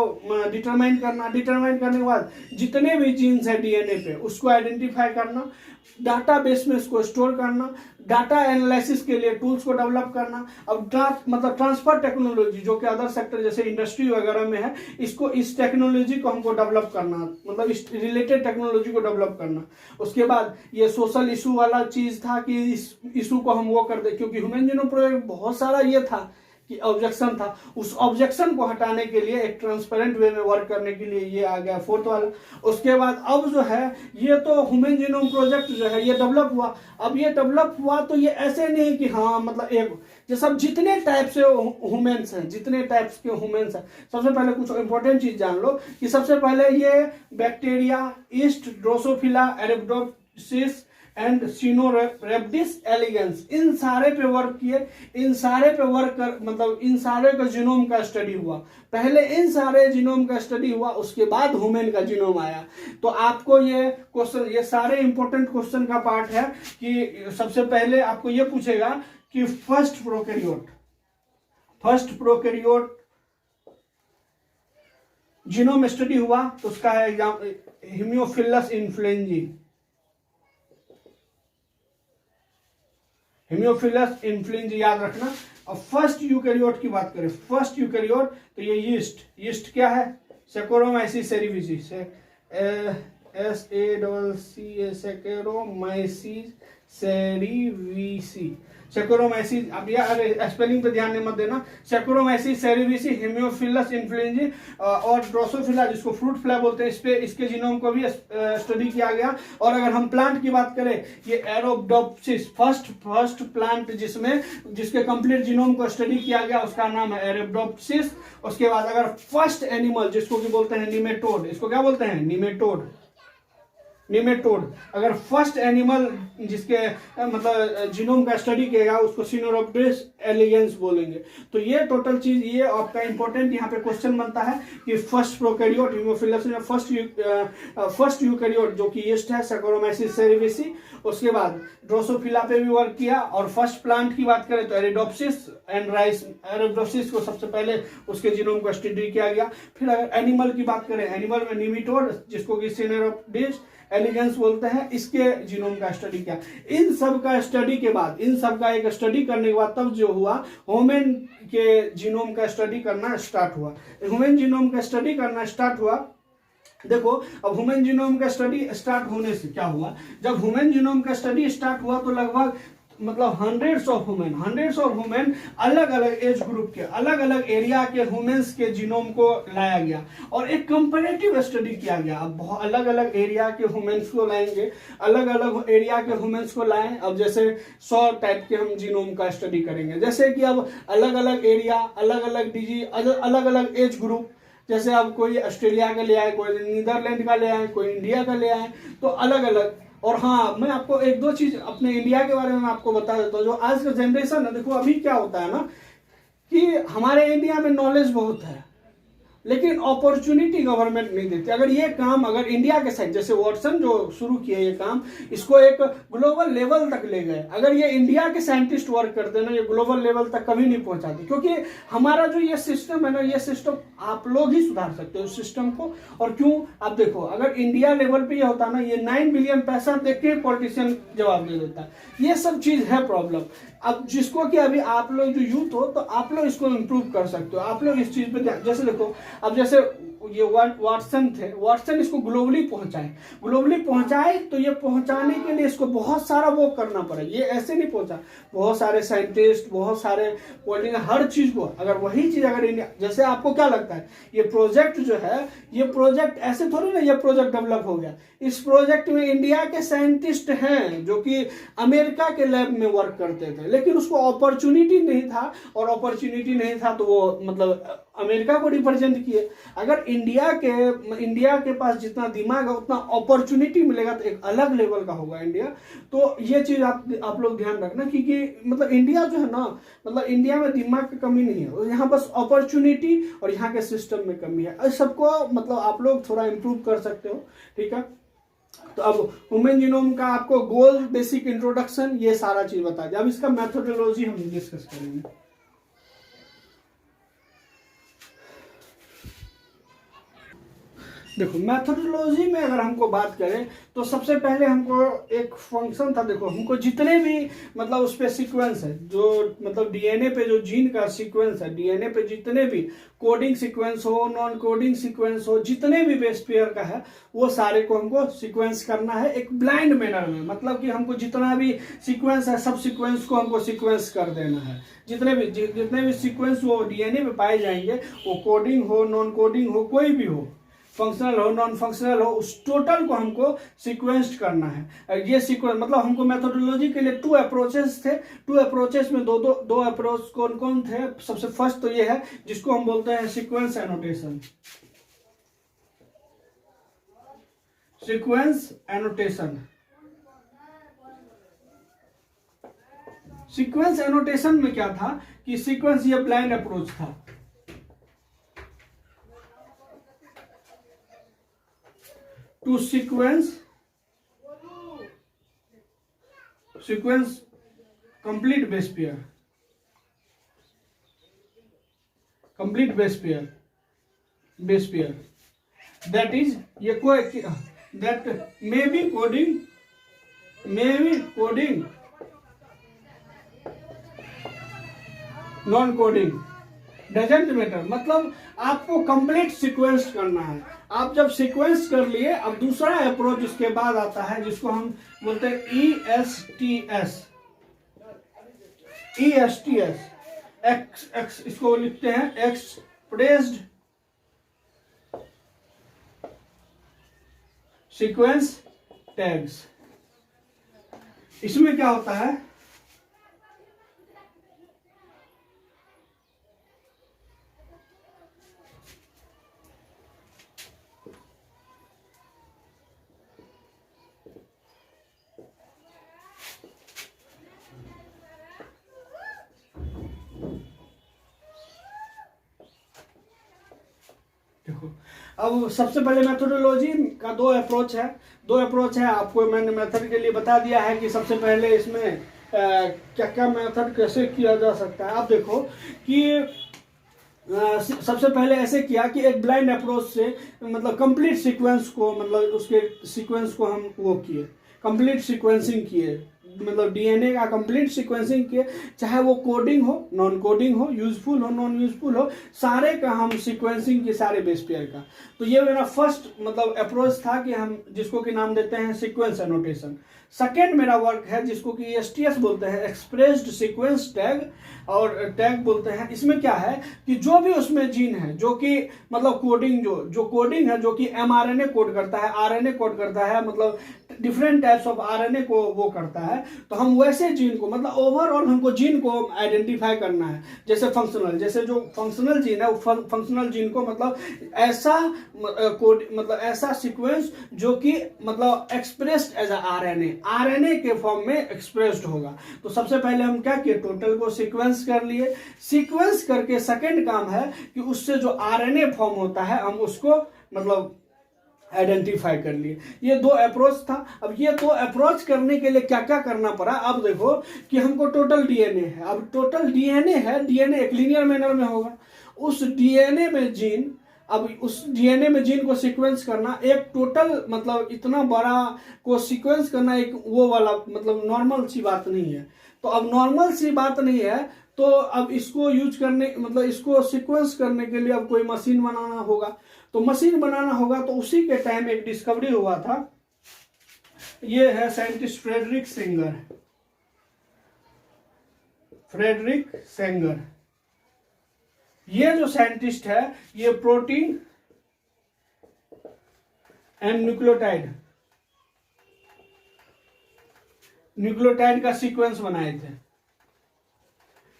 डिटरमाइन करना, डिटरमाइन करने के बाद जितने भी जीन्स है DNA पे उसको आइडेंटिफाई करना, डाटाबेस में इसको स्टोर करना, डाटा एनालिसिस के लिए टूल्स को डेवलप करना। अब मतलब ट्रांसफर टेक्नोलॉजी जो कि अदर सेक्टर जैसे इंडस्ट्री वगैरह में है, इसको इस टेक्नोलॉजी को हमको डेवलप करना, मतलब इस रिलेटेड टेक्नोलॉजी को डेवलप करना। उसके बाद ये सोशल इशू वाला चीज था कि इस इशू को हम वो कर दे, क्योंकि ह्यूमन जीनोम प्रोजेक्ट बहुत सारा ये था कि ऑब्जेक्शन था, उस ऑब्जेक्शन को हटाने के लिए एक ट्रांसपेरेंट वे में वर्क करने के लिए ये आ गया फोर्थ वाला। उसके बाद अब जो है ये तो ह्यूमन जीनोम प्रोजेक्ट जो है ये डेवलप हुआ। अब ये डेवलप हुआ तो ये ऐसे नहीं कि हाँ मतलब एक ये सब जितने टाइप से ह्यूमन्स हैं, जितने टाइप्स के ह्यूमन्स हैं, सबसे पहले कुछ इंपॉर्टेंट चीज जान लो कि सबसे पहले ये bacteria, yeast, Drosophila, Arabidopsis and Caenorhabditis elegans, इन सारे पे वर्क किए, इन सारे पे वर्क कर मतलब इन सारे का जीनोम का स्टडी हुआ। पहले इन सारे जीनोम का स्टडी हुआ, उसके बाद ह्यूमन का जीनोम आया। तो आपको ये क्वेश्चन, ये सारे इंपॉर्टेंट क्वेश्चन का पार्ट है कि सबसे पहले आपको ये पूछेगा कि फर्स्ट प्रोकैरियोट जीनोम स्टडी हुआ तो उसका है एग्जाम हेमियोफिलस इन्फ्लुएंजी। हेमियोफिलस इन्फ्लुएंजा याद रखना। अब फर्स्ट यूकैरियोट की बात करें, फर्स्ट यूकैरियोट तो ये यीस्ट क्या है, saccharomyces cerevisiae, SACCA saccharomyces cerevisiae, saccharomyces. अब ये स्पेलिंग पे ध्यान मत देना, सैक्रोमाइसिस सेरेविसी, हेमियोफिलस इन्फ्लुएंजी और ड्रोसोफिला जिसको फ्रूट फ्लाई बोलते हैं, इस पे इसके जीनोम को भी स्टडी किया गया। और अगर हम प्लांट की बात करें, ये एरोब्डोप्सिस फर्स्ट प्लांट जिसके कंप्लीट जीनोम को स्टडी किया गया उसका नाम है एरोब्डोप्सिस। उसके बाद अगर फर्स्ट एनिमल जिसको कि बोलते हैं निमेटोड, इसको क्या बोलते हैं निमेटोड, अगर फर्स्ट एनिमल जिसके मतलब जीनोम का स्टडी किया उसको सिनोरेप्टिस एलिगेंस बोलेंगे। तो ये टोटल चीज ये आपका इंपॉर्टेंट यहाँ पे क्वेश्चन बनता है कि फर्स्ट प्रोकैरियोट हेमियोफिलस में फर्स्ट यूकैरियोट जो कि यीस्ट है, सैक्रोमाइसिस सेरेविसी। उसके बाद ड्रोसोफिला पे भी वर्क किया। और फर्स्ट प्लांट की बात करें तो एरिडोप्सिस एंड राइस, एरिडोप्सिस को सबसे पहले उसके जीनोम को स्टडी किया गया। फिर अगर एनिमल की बात करें, एनिमल में निमेटोड जिसको कि सिनोरेप्टिस एलिगेंस बोलते हैं, इसके जीनोम का स्टडी किया। इन सब का स्टडी के बाद, इन सब का एक स्टडी करने के बाद तब जो हुआ ह्यूमन के जीनोम का स्टडी करना स्टार्ट हुआ। ह्यूमन जीनोम का स्टडी करना स्टार्ट हुआ। देखो अब ह्यूमन जीनोम का स्टडी स्टार्ट होने से क्या हुआ, जब ह्यूमन जीनोम का स्टडी स्टार्ट हुआ तो लगभग मतलब हंड्रेड्स ऑफ ह्यूमन अलग अलग एज ग्रुप के, अलग अलग एरिया के ह्यूमन्स के जीनोम को लाया गया और एक कंपैरेटिव स्टडी किया गया। अब अलग अलग एरिया के ह्यूमन्स को लाएंगे, अलग अलग एरिया के ह्यूमन्स को लाएं। अब जैसे 100 टाइप के हम जीनोम का स्टडी करेंगे, जैसे कि अब अलग अलग एरिया, अलग अलग डिजीज, अलग अलग एज ग्रुप, जैसे अब कोई ऑस्ट्रेलिया का ले आए, कोई नीदरलैंड का ले आए, कोई इंडिया का ले आए, तो अलग अलग। और हाँ, मैं आपको एक दो चीज अपने इंडिया के बारे में आपको बता देता हूँ। जो आज का जनरेशन है, देखो अभी क्या होता है ना कि हमारे इंडिया में नॉलेज बहुत है लेकिन अपॉर्चुनिटी गवर्नमेंट नहीं देती। अगर ये काम अगर इंडिया के साथ, जैसे वाटसन जो शुरू किए ये काम, इसको एक ग्लोबल लेवल तक ले गए, अगर ये इंडिया के साइंटिस्ट वर्क करते ना, ये ग्लोबल लेवल तक कभी नहीं पहुंचाते। क्योंकि हमारा जो ये सिस्टम है ना, ये सिस्टम आप लोग ही सुधार सकते हो उस सिस्टम को। और क्यों, आप देखो अगर इंडिया लेवल पे ये होता ना, ये 9 बिलियन पैसा देख के पॉलिटिशियन जवाब दे देता। ये सब चीज है प्रॉब्लम। अब जिसको कि अभी आप लोग जो यूथ हो तो आप लोग इसको इम्प्रूव कर सकते हो, आप लोग इस चीज पे ध्यान। जैसे देखो अब जैसे ये वाटसन थे, वाटसन इसको ग्लोबली पहुंचाए तो ये पहुंचाने के लिए इसको बहुत सारा वो करना पड़ा, ये ऐसे नहीं पहुंचा। बहुत सारे साइंटिस्ट, बहुत सारे पॉलिटिशियन, हर चीज को अगर वही चीज अगर इंडिया, जैसे आपको क्या लगता है ये प्रोजेक्ट जो है, ये प्रोजेक्ट ऐसे थोड़ी ना ये प्रोजेक्ट डेवलप हो गया। इस प्रोजेक्ट में इंडिया के साइंटिस्ट हैं जो कि अमेरिका के लैब में वर्क करते थे, लेकिन उसको अपॉर्चुनिटी नहीं था, और अपॉर्चुनिटी नहीं था तो वो मतलब अमेरिका को रिप्रेजेंट किए। अगर इंडिया के पास जितना दिमाग है उतना अपॉर्चुनिटी मिलेगा तो एक अलग लेवल का होगा इंडिया। तो ये चीज आप लोग ध्यान रखना, क्योंकि मतलब इंडिया जो है ना, मतलब इंडिया में दिमाग की कमी नहीं है, यहाँ बस अपॉर्चुनिटी और यहाँ के सिस्टम में कमी है। इस सबको मतलब आप लोग थोड़ा इम्प्रूव कर सकते हो, ठीक है। तो अब ह्यूमन जीनोम का आपको गोल, बेसिक इंट्रोडक्शन, ये सारा चीज बता दिया। अब इसका मेथोडोलॉजी हम डिस्कस करेंगे। देखो मैथोडोलॉजी में अगर हमको बात करें तो सबसे पहले हमको एक फंक्शन था। देखो हमको जितने भी मतलब उस पे सीक्वेंस है, जो मतलब डीएनए पे जो जीन का सीक्वेंस है, डीएनए पे जितने भी कोडिंग सीक्वेंस हो, नॉन कोडिंग सीक्वेंस हो, जितने भी बेस पेयर का है वो सारे को हमको सीक्वेंस करना है एक ब्लाइंड मैनर में। मतलब कि हमको जितना भी सीक्वेंस है सब सीक्वेंस को हमको सीक्वेंस कर देना है। जितने भी सीक्वेंस वो डीएनए पे पाए जाएंगे, वो कोडिंग हो, नॉन कोडिंग हो, कोई भी हो, फंक्शनल हो, नॉन फंक्शनल हो, उस टोटल को हमको सीक्वेंस्ड करना है। ये सीक्वेंस मतलब हमको मेथोडोलॉजी के लिए 2 अप्रोचेस थे। 2 अप्रोचेस में दो अप्रोच कौन कौन थे? सबसे फर्स्ट तो ये है जिसको हम बोलते हैं sequence annotation. Sequence annotation, sequence annotation में क्या था कि सीक्वेंस ये ब्लाइंड अप्रोच था। To sequence complete base pair, that is ये कोई that may be coding non coding, doesn't matter. मतलब आपको कंप्लीट सीक्वेंस करना है। आप जब सीक्वेंस कर लिए, अब दूसरा अप्रोच उसके बाद आता है जिसको हम बोलते हैं ESTS। इसको लिखते हैं एक्सप्रेस्ड सीक्वेंस टैग्स। इसमें क्या होता है, अब सबसे पहले मेथोडोलॉजी का 2 अप्रोच है। आपको मैंने मेथड के लिए बता दिया है कि सबसे पहले इसमें क्या क्या मेथड कैसे किया जा सकता है। आप देखो कि सबसे पहले ऐसे किया कि एक ब्लाइंड अप्रोच से मतलब कंप्लीट सीक्वेंस को, मतलब उसके सीक्वेंस को हम वो किए, कंप्लीट सीक्वेंसिंग किए, मतलब डीएनए का कंप्लीट सीक्वेंसिंग किए, चाहे वो कोडिंग हो, नॉन कोडिंग हो, यूजफुल हो, नॉन यूजफुल हो, सारे का हम सीक्वेंसिंग किए, सारे बेस पेयर का। तो ये मेरा फर्स्ट मतलब अप्रोच था कि हम जिसको कि नाम देते हैं सीक्वेंस एनोटेशन। सेकेंड मेरा वर्क है जिसको कि एसटीएस बोलते हैं, एक्सप्रेस्ड सीक्वेंस टैग, और टैग बोलते हैं। इसमें क्या है कि जो भी उसमें जीन है जो कि मतलब कोडिंग जो कोडिंग है, जो कि एमआरएनए कोड करता है, आरएनए कोड करता है, मतलब डिफरेंट टाइप्स ऑफ आरएनए को वो करता है, तो हम वैसे जीन को मतलब ओवरऑल हमको जीन को आइडेंटिफाई करना है। जैसे जो फंक्शनल जीन है, फंक्शनल जीन को मतलब ऐसा कोड, मतलब ऐसा सीक्वेंस जो कि मतलब एक्सप्रेस्ड एज आरएनए के फॉर्म में एक्सप्रेस्ड होगा। तो सबसे पहले हम क्या किए, टोटल को सीक्वेंस कर लिए। सीक्वेंस करके सेकंड काम है कि उससे जो आरएनए फॉर्म होता है हम उसको मतलब आइडेंटिफाई कर लिए। ये 2 अप्रोच था। अब ये 2 अप्रोच करने के लिए क्या क्या करना पड़ा, अब देखो कि हमको टोटल डीएनए है। अब टोटल डीएनए है, डीएनए एक लीनियर मैनर में होगा। उस डीएनए में जीन, अब उस डीएनए में जीन को सीक्वेंस करना, एक टोटल मतलब इतना बड़ा को सीक्वेंस करना एक वो वाला मतलब नॉर्मल सी बात नहीं है। तो अब नॉर्मल सी बात नहीं है, तो अब इसको यूज करने मतलब इसको सीक्वेंस करने के लिए अब कोई मशीन बनाना होगा। तो मशीन बनाना होगा तो उसी के टाइम एक डिस्कवरी हुआ था। ये है साइंटिस्ट फ्रेडरिक सेंगर। ये जो साइंटिस्ट है ये प्रोटीन एंड न्यूक्लियोटाइड का सीक्वेंस बनाए थे।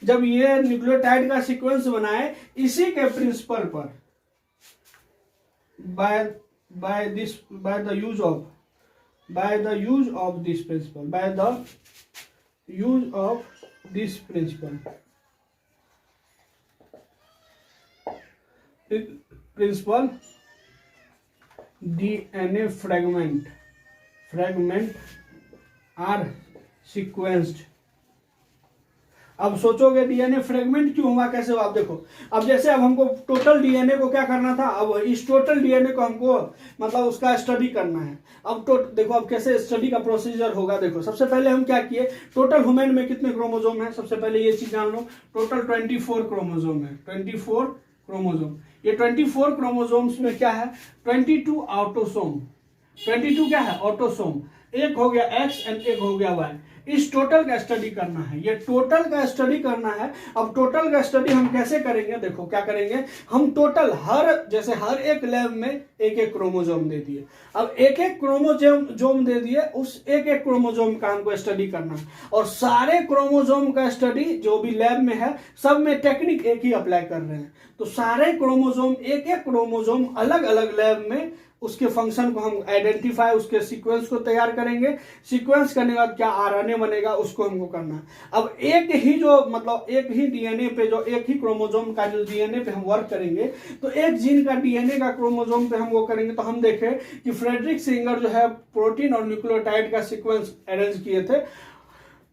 जब ये न्यूक्लियोटाइड का सीक्वेंस बनाए, इसी के प्रिंसिपल पर by the use of this principle, by the use of this principle DNA fragment are sequenced। अब सोचोगे डीएनए फ्रेगमेंट क्यों हुआ, कैसे हुआ? आप देखो, अब जैसे अब हमको टोटल डीएनए को क्या करना था, अब इस टोटल डीएनए को हमको मतलब उसका स्टडी करना है। अब देखो अब कैसे स्टडी का प्रोसीजर होगा। देखो सबसे पहले हम क्या किए, टोटल ह्यूमन में कितने क्रोमोजोम है, सबसे पहले ये चीज जान लो। टोटल 24 क्रोमोजोम है, 24 क्रोमोजोम। ये 24 क्रोमोजोम्स में क्या है, 22 ऑटोसोम। 22 क्या है, ऑटोसोम। एक हो गया एक्स एंड एक हो गया वाई। इस टोटल का स्टडी करना है, ये टोटल का स्टडी करना है। अब टोटल का स्टडी हम कैसे करेंगे, देखो क्या करेंगे हम, टोटल जैसे हर एक लैब में एक एक क्रोमोजोम दे दिए। अब एक एक क्रोमोजोम दे दिए, उस एक एक क्रोमोजोम का हमको स्टडी करना है। और सारे क्रोमोजोम का स्टडी जो भी लैब में है, सब में टेक्निक एक ही अप्लाई कर रहे हैं। तो सारे क्रोमोजोम, एक एक क्रोमोजोम अलग अलग लैब में उसके फंक्शन को हम आइडेंटिफाई, उसके सीक्वेंस को तैयार करेंगे। सीक्वेंस करने के बाद क्या आरएनए बनेगा, उसको हमको करना है। अब एक ही जो मतलब एक ही डीएनए पे, जो एक ही क्रोमोजोम का जो डीएनए पे हम वर्क करेंगे, तो एक जीन का डीएनए का क्रोमोजोम पे हम वो करेंगे। तो हम देखें कि फ्रेडरिक सिंगर जो है प्रोटीन और न्यूक्लियोटाइड का सीक्वेंस अरेंज किए थे।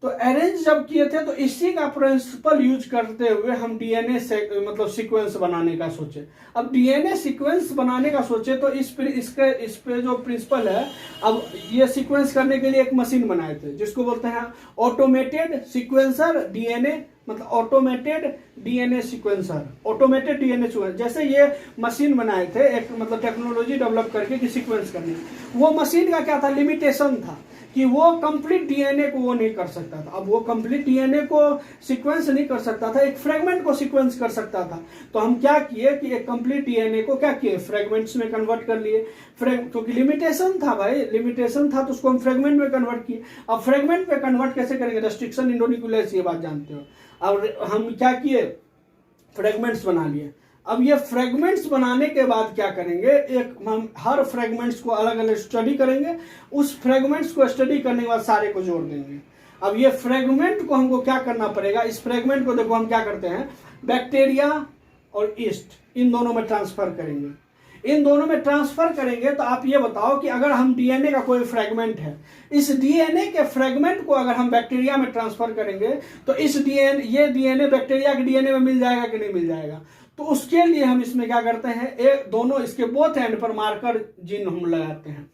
तो अरेंज जब किए थे तो इसी का प्रिंसिपल यूज करते हुए हम डीएनए मतलब सीक्वेंस बनाने का सोचे। अब डीएनए सीक्वेंस बनाने का सोचे तो इस पे जो प्रिंसिपल है, अब ये सीक्वेंस करने के लिए एक मशीन बनाए थे जिसको बोलते हैं ऑटोमेटेड सीक्वेंसर डीएनए, मतलब automated DNA sequencer. Automated DNA sequencer जैसे ये मशीन बनाए थे, एक मतलब टेक्नोलॉजी डेवलप करके कि सीक्वेंस करने। वो मशीन का क्या था, लिमिटेशन था कि वो कंप्लीट डीएनए को वो नहीं कर सकता था। अब वो कंप्लीट डीएनए को सीक्वेंस नहीं कर सकता था, एक फ्रेगमेंट को सीक्वेंस कर सकता था। तो हम क्या किए कि एक कंप्लीट डीएनए को क्या किए, फ्रेगमेंट्स में कन्वर्ट कर लिए। क्योंकि लिमिटेशन था भाई, लिमिटेशन था तो उसको हम फ्रेगमेंट में कन्वर्ट किए। अब फ्रेगमेंट में कन्वर्ट कैसे करेंगे, रेस्ट्रिक्शन इंडोन्यूक्लियस, ये बात जानते हो। अब हम क्या किए, फ्रेगमेंट्स बना लिए। अब ये फ्रेगमेंट्स बनाने के बाद क्या करेंगे, एक हम हर फ्रेगमेंट्स को अलग अलग स्टडी करेंगे। उस फ्रेगमेंट्स को स्टडी करने के बाद सारे को जोड़ देंगे। अब ये फ्रेगमेंट को हमको क्या करना पड़ेगा, इस फ्रेगमेंट को देखो हम क्या करते हैं, बैक्टीरिया और ईस्ट इन दोनों में ट्रांसफर करेंगे। इन दोनों में ट्रांसफर करेंगे तो आप ये बताओ कि अगर हम डीएनए का कोई फ्रेगमेंट है, इस डीएनए के फ्रेगमेंट को अगर हम बैक्टीरिया में ट्रांसफर करेंगे तो इस ये डीएनए बैक्टीरिया के डीएनए में मिल जाएगा कि नहीं मिल जाएगा। तो उसके लिए हम इसमें क्या करते हैं, दोनों इसके बोथ एंड पर मार्कर जीन हम लगाते हैं,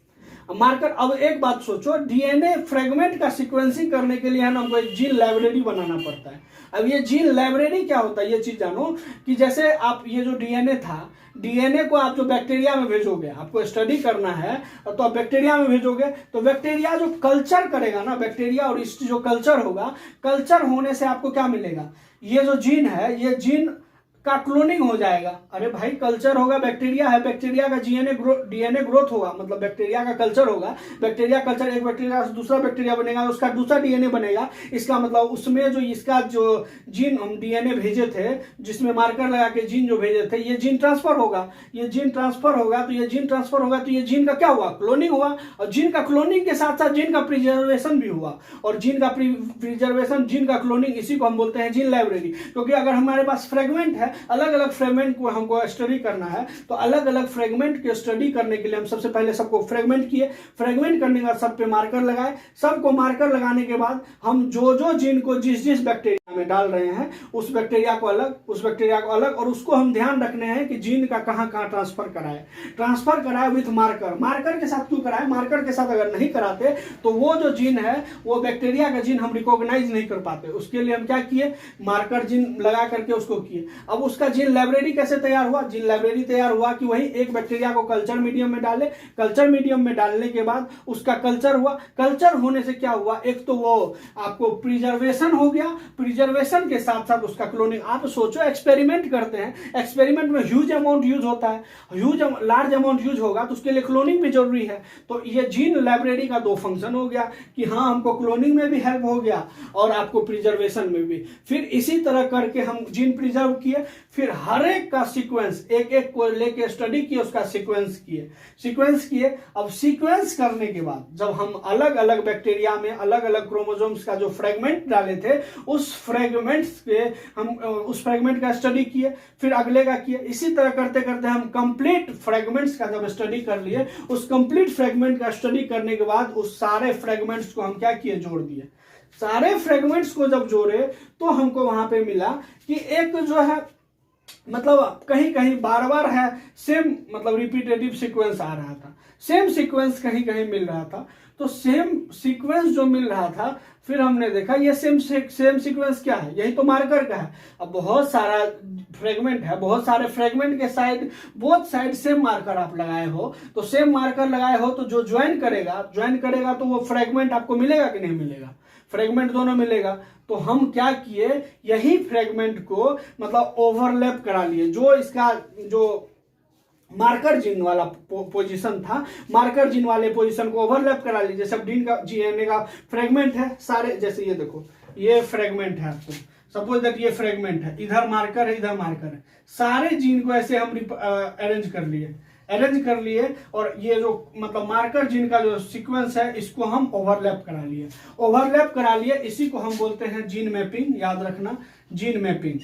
मार्कर। अब एक बात सोचो, डीएनए फ्रेगमेंट का सीक्वेंसिंग करने के लिए हमको एक जीन लाइब्रेरी बनाना पड़ता है। अब ये जीन लाइब्रेरी क्या होता है, ये चीज जानो कि जैसे आप ये जो डीएनए था, डीएनए को आप जो बैक्टीरिया में भेजोगे, आपको स्टडी करना है तो आप बैक्टीरिया में भेजोगे, तो बैक्टीरिया जो कल्चर करेगा ना, बैक्टीरिया और ईस्ट जो कल्चर होगा, कल्चर होने से आपको क्या मिलेगा, ये जो जीन है, ये जीन का क्लोनिंग हो जाएगा। अरे भाई कल्चर होगा, बैक्टीरिया है, बैक्टीरिया का डीएनए ग्रोथ होगा, मतलब बैक्टीरिया का कल्चर होगा। बैक्टीरिया कल्चर, एक बैक्टीरिया से दूसरा बैक्टीरिया बनेगा, उसका दूसरा डीएनए बनेगा। इसका मतलब उसमें जो इसका जो जीन हम डीएनए भेजे थे, जिसमें मार्कर लगा के जीन जो भेजे थे, ये जीन ट्रांसफर होगा। ये जीन ट्रांसफर होगा तो ये जीन ट्रांसफर होगा तो ये जीन का क्या हुआ, क्लोनिंग हुआ। और जीन का क्लोनिंग के साथ साथ जीन का प्रिजर्वेशन भी हुआ। और जीन का प्रिजर्वेशन, जीन का क्लोनिंग, इसी को हम बोलते हैं जीन लाइब्रेरी। क्योंकि अगर हमारे पास फ्रेगमेंट है, अलग अलग फ्रेगमेंट को हमको स्टडी करना है, तो अलग अलग फ्रेगमेंट के स्टडी करने के लिए हम सबसे पहले सबको फ्रेगमेंट किए। फ्रेगमेंट करने के बाद सब पे मार्कर लगाए। सबको मार्कर लगाने के बाद हम जो जीन को जिस बैक्टीरिया में डाल रहे हैं, उस बैक्टीरिया को अलग, उस बैक्टीरिया को अलग, और उसको हम ध्यान रखने हैं कि जीन का कहां ट्रांसफर कराए विथ मार्कर। मार्कर के साथ क्यों कराए, मार्कर के साथ अगर नहीं कराते तो वो जो जीन है, वो बैक्टीरिया का जीन हम रिकॉग्नाइज नहीं कर पाते। उसके लिए हम क्या किए, मार्कर जीन लगा करके उसको किए। अब उसका जीन लाइब्रेरी कैसे तैयार हुआ, जीन लाइब्रेरी तैयार हुआ कि वही एक बैक्टीरिया को कल्चर मीडियम में डाले। कल्चर मीडियम में डालने के बाद उसका कल्चर हुआ। कल्चर होने से क्या हुआ, एक तो वो आपको प्रिजर्वेशन हो गया, प्रिजर्वेशन के साथ साथ उसका क्लोनिंग। आप सोचो एक्सपेरिमेंट करते हैं, एक्सपेरिमेंट में ह्यूज अमाउंट यूज होता है, लार्ज अमाउंट यूज होगा तो उसके लिए क्लोनिंग भी जरूरी है। तो ये जीन लाइब्रेरी का दो फंक्शन हो गया कि हाँ हमको क्लोनिंग में भी हेल्प हो गया और आपको प्रिजर्वेशन में भी। फिर इसी तरह करके हम जीन प्रिजर्व किए। फिर हर एक का सीक्वेंस एक एक को लेके स्टडी किए, उसका सीक्वेंस किए। अब सीक्वेंस करने के बाद जब हम अलग अलग बैक्टीरिया में अलग अलग क्रोमोसोम्स का जो फ्रेगमेंट डाले थे, उस फ्रेगमेंट का स्टडी किए, फिर अगले का किए। इसी तरह करते करते हम कंप्लीट फ्रेगमेंट्स का जब स्टडी कर लिए, उस कंप्लीट फ्रेगमेंट का स्टडी करने के बाद उस सारे फ्रेगमेंट्स को हम क्या किए, जोड़ दिए। सारे फ्रेगमेंट्स को जब जोड़े तो हमको वहां पे मिला कि एक जो है मतलब कहीं कहीं बार बार है सेम, मतलब रिपीटेटिव सीक्वेंस आ रहा था, सेम सीक्वेंस कहीं कहीं मिल रहा था। तो सेम सीक्वेंस जो मिल रहा था, फिर हमने देखा ये सेम सीक्वेंस क्या है, यही तो मार्कर का है। अब बहुत सारा फ्रेगमेंट है, बहुत सारे फ्रेगमेंट के side both side same marker आप लगाए हो, तो सेम मार्कर लगाए हो तो जो ज्वाइन करेगा तो वो फ्रेगमेंट आपको मिलेगा कि नहीं मिलेगा, फ्रेगमेंट दोनों मिलेगा। तो हम क्या किए, यही फ्रेगमेंट को मतलब ओवरलैप करा लिए, जो इसका जो मार्कर जीन वाला पोजीशन था, मार्कर जीन वाले पोजीशन को ओवरलैप करा लीजिए। जैसे डीएनए का फ्रेगमेंट है सारे, जैसे ये देखो ये फ्रेगमेंट है, आपको सपोज दैट ये फ्रेगमेंट है, इधर मार्कर है इधर मार्कर है, सारे जीन को ऐसे हम अरेंज कर लिए और ये जो मतलब मार्कर जीन का जो सीक्वेंस है इसको हम ओवरलैप करा लिए। इसी को हम बोलते हैं जीन मैपिंग, याद रखना, जीन मैपिंग।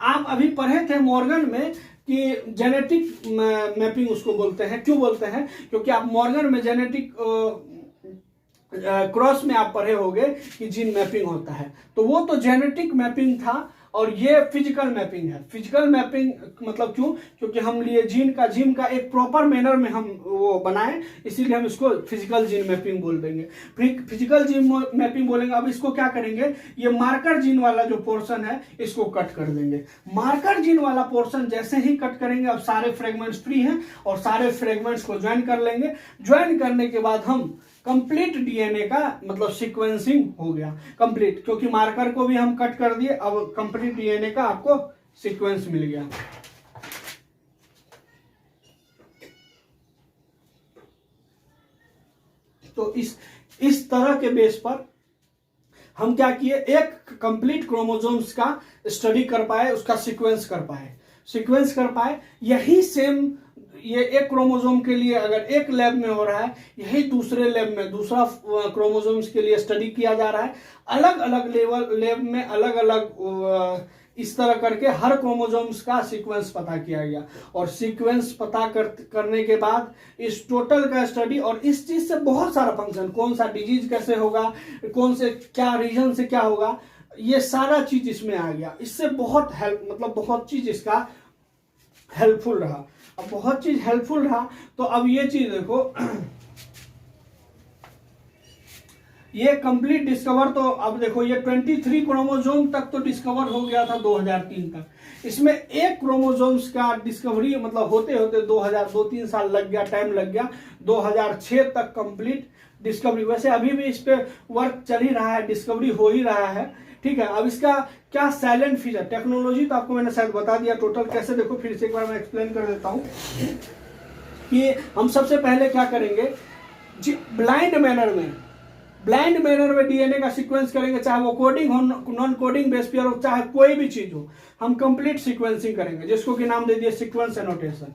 आप अभी पढ़े थे मॉर्गन में कि जेनेटिक मैपिंग उसको बोलते हैं। क्यों बोलते हैं, क्योंकि आप मॉर्गन में जेनेटिक क्रॉस में आप पढ़े होंगे कि जीन मैपिंग होता है, तो वो तो जेनेटिक मैपिंग था और ये फिजिकल मैपिंग है। फिजिकल मैपिंग मतलब क्यों, क्योंकि हम लिए जीन का एक प्रॉपर मैनर में हम वो बनाए, इसीलिए हम इसको फिजिकल जीन मैपिंग बोल देंगे। फिजिकल जीन मैपिंग बोलेंगे। अब इसको क्या करेंगे, ये मार्कर जीन वाला जो पोर्शन है इसको कट कर देंगे। मार्कर जीन वाला पोर्शन जैसे ही कट करेंगे, अब सारे फ्रेगमेंट्स फ्री हैं और सारे फ्रेगमेंट्स को ज्वाइन कर लेंगे। ज्वाइन करने के बाद हम कंप्लीट डीएनए का मतलब सीक्वेंसिंग हो गया कंप्लीट, क्योंकि मार्कर को भी हम कट कर दिए। अब कंप्लीट डीएनए का आपको सीक्वेंस मिल गया। तो इस तरह के बेस पर हम क्या किए, एक कंप्लीट क्रोमोसोम्स का स्टडी कर पाए, उसका सीक्वेंस कर पाए। यही सेम ये एक क्रोमोसोम के लिए अगर एक लैब में हो रहा है, यही दूसरे लैब में दूसरा क्रोमोसोम्स के लिए स्टडी किया जा रहा है। अलग अलग लैब में अलग अलग इस तरह करके हर क्रोमोसोम्स का सीक्वेंस पता किया गया। और सीक्वेंस पता करने के बाद इस टोटल का स्टडी, और इस चीज से बहुत सारा फंक्शन, कौन सा डिजीज कैसे होगा, कौन से क्या रीजन से क्या होगा, ये सारा चीज इसमें आ गया। इससे बहुत हेल्प मतलब बहुत चीज इसका हेल्पफुल रहा। अब बहुत चीज हेल्पफुल रहा तो अब ये चीज देखो, ये कंप्लीट डिस्कवर, तो अब देखो ये 23 क्रोमोसोम तक तो डिस्कवर हो गया था 2003 तक। इसमें एक क्रोमोसोम्स का डिस्कवरी मतलब होते होते 2-3 साल लग गया, टाइम लग गया। 2006 तक कंप्लीट डिस्कवरी। वैसे अभी भी इस पे वर्क चल ही रहा है, डिस्कवरी हो ही रहा है, ठीक है। अब इसका क्या साइलेंट फीचर, टेक्नोलॉजी तो आपको मैंने शायद बता दिया टोटल कैसे। देखो फिर से एक बार मैं एक्सप्लेन कर देता हूं कि हम सबसे पहले क्या करेंगे, ब्लाइंड मैनर में डीएनए का सीक्वेंस करेंगे, चाहे वो कोडिंग हो, नॉन कोडिंग बेस पे हो, चाहे कोई भी चीज हो, हम कंप्लीट सीक्वेंसिंग करेंगे, जिसको कि नाम दे दिए सीक्वेंस एनोटेशन।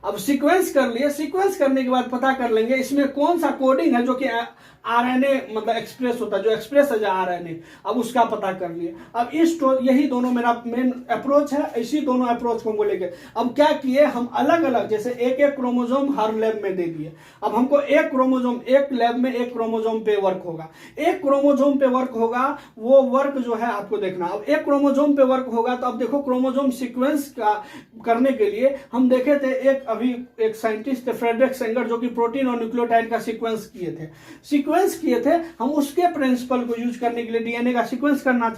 अब सीक्वेंस कर लिए, सीक्वेंस करने के बाद पता कर लेंगे इसमें कौन सा कोडिंग है जो कि आरएनए मतलब एक्सप्रेस होता है, जो एक्सप्रेस है आरएनए, अब उसका पता कर लिए। अब यही दोनों मेरा मेन अप्रोच है, इसी दोनों अप्रोच को बोलेंगे। अब क्या किए, हम अलग अलग जैसे एक एक क्रोमोसोम हर लैब में दे दिए। अब हमको एक क्रोमोसोम, एक लैब में एक क्रोमोसोम पे वर्क होगा, एक क्रोमोसोम पे वर्क होगा, वो वर्क जो है आपको देखना। अब एक क्रोमोसोम पे वर्क होगा तो अब देखो क्रोमोसोम सीक्वेंस का करने के लिए हम देखे थे, एक साइंटिस्ट थे फ्रेडरिक सेंगर, जो कि प्रोटीन और न्यूक्लियोटाइड का सीक्वेंस किए थे। हम उसके प्रिंसिपल को यूज करने के लिए डीएनए का सीक्वेंस करना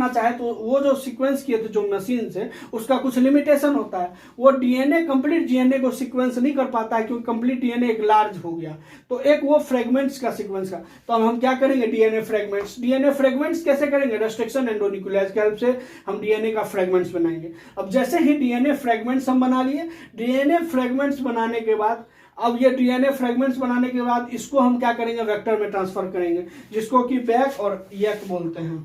चाहे तो वो जो सीक्वेंस किए थे जो मशीन से, उसका कुछ लिमिटेशन होता है। वो डीएनए कंप्लीट डीएनए को सीक्वेंस नहीं कर पाता है, क्योंकि कंप्लीट डीएनए एक लार्ज हो गया। तो एक वो फ्रेगमेंट्स का सीक्वेंस का, तो अब हम क्या करेंगे, डीएनए फ्रेगमेंट्स कैसे करेंगे, रेस्ट्रिक्शन एंडोन्यूक्लियाज के हेल्प से हम डीएनए का फ्रेगमेंट्स बनाएंगे। अब जैसे ही डीएनए फ्रेगमेंट्स हम बना लिए, डीएनए फ्रेगमेंट्स बनाने के बाद, अब ये डीएनए फ्रेगमेंट्स बनाने के बाद इसको हम क्या करेंगे, वेक्टर में ट्रांसफर करेंगे, जिसको कि बैक और यक बोलते हैं।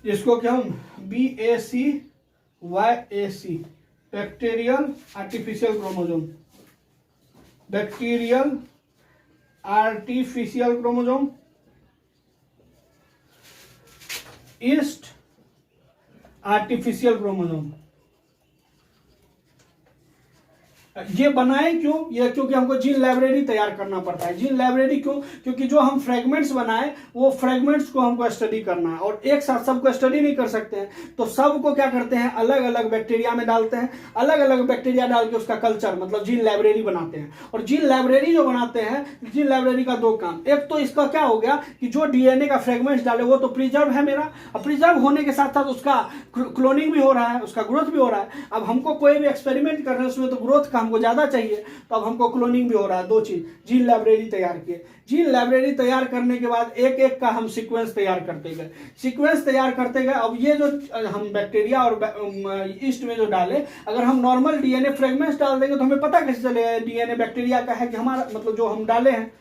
इसको क्या हम BACYAC, bacterial artificial chromosome, bacterial artificial chromosome, yeast artificial chromosome. ये बनाए क्यों? ये क्योंकि हमको जीन लाइब्रेरी तैयार करना पड़ता है। जीन लाइब्रेरी क्यों? क्योंकि जो हम फ्रेगमेंट्स बनाए वो फ्रेगमेंट्स को हमको स्टडी करना है, और एक साथ सबको स्टडी नहीं कर सकते हैं, तो सबको क्या करते हैं, अलग अलग बैक्टीरिया में डालते हैं, अलग अलग बैक्टीरिया डाल के उसका कल्चर मतलब जीन लाइब्रेरी बनाते हैं। और जीन लाइब्रेरी जो बनाते हैं, जीन लाइब्रेरी का 2 काम, एक तो इसका क्या हो गया कि जो DNA का फ्रेगमेंट्स डाले वो तो प्रिजर्व है मेरा, और प्रिजर्व होने के साथ साथ उसका क्लोनिंग भी हो रहा है, उसका ग्रोथ भी हो रहा है। अब हमको कोई भी एक्सपेरिमेंट करना है उसमें तो ग्रोथ का हमको ज्यादा चाहिए, तो अब हमको क्लोनिंग भी हो रहा है। 2 चीज जीन लाइब्रेरी तैयार किए। जीन लाइब्रेरी तैयार करने के बाद एक एक का हम सीक्वेंस तैयार करते गए, सीक्वेंस तैयार करते गए। अब ये जो हम बैक्टीरिया और ईस्ट में जो डाले, अगर हम नॉर्मल DNA फ्रेगमेंट्स डाल देंगे तो हमें पता कैसे चलेगा DNA बैक्टीरिया का है कि हमारा मतलब जो हम डाले हैं।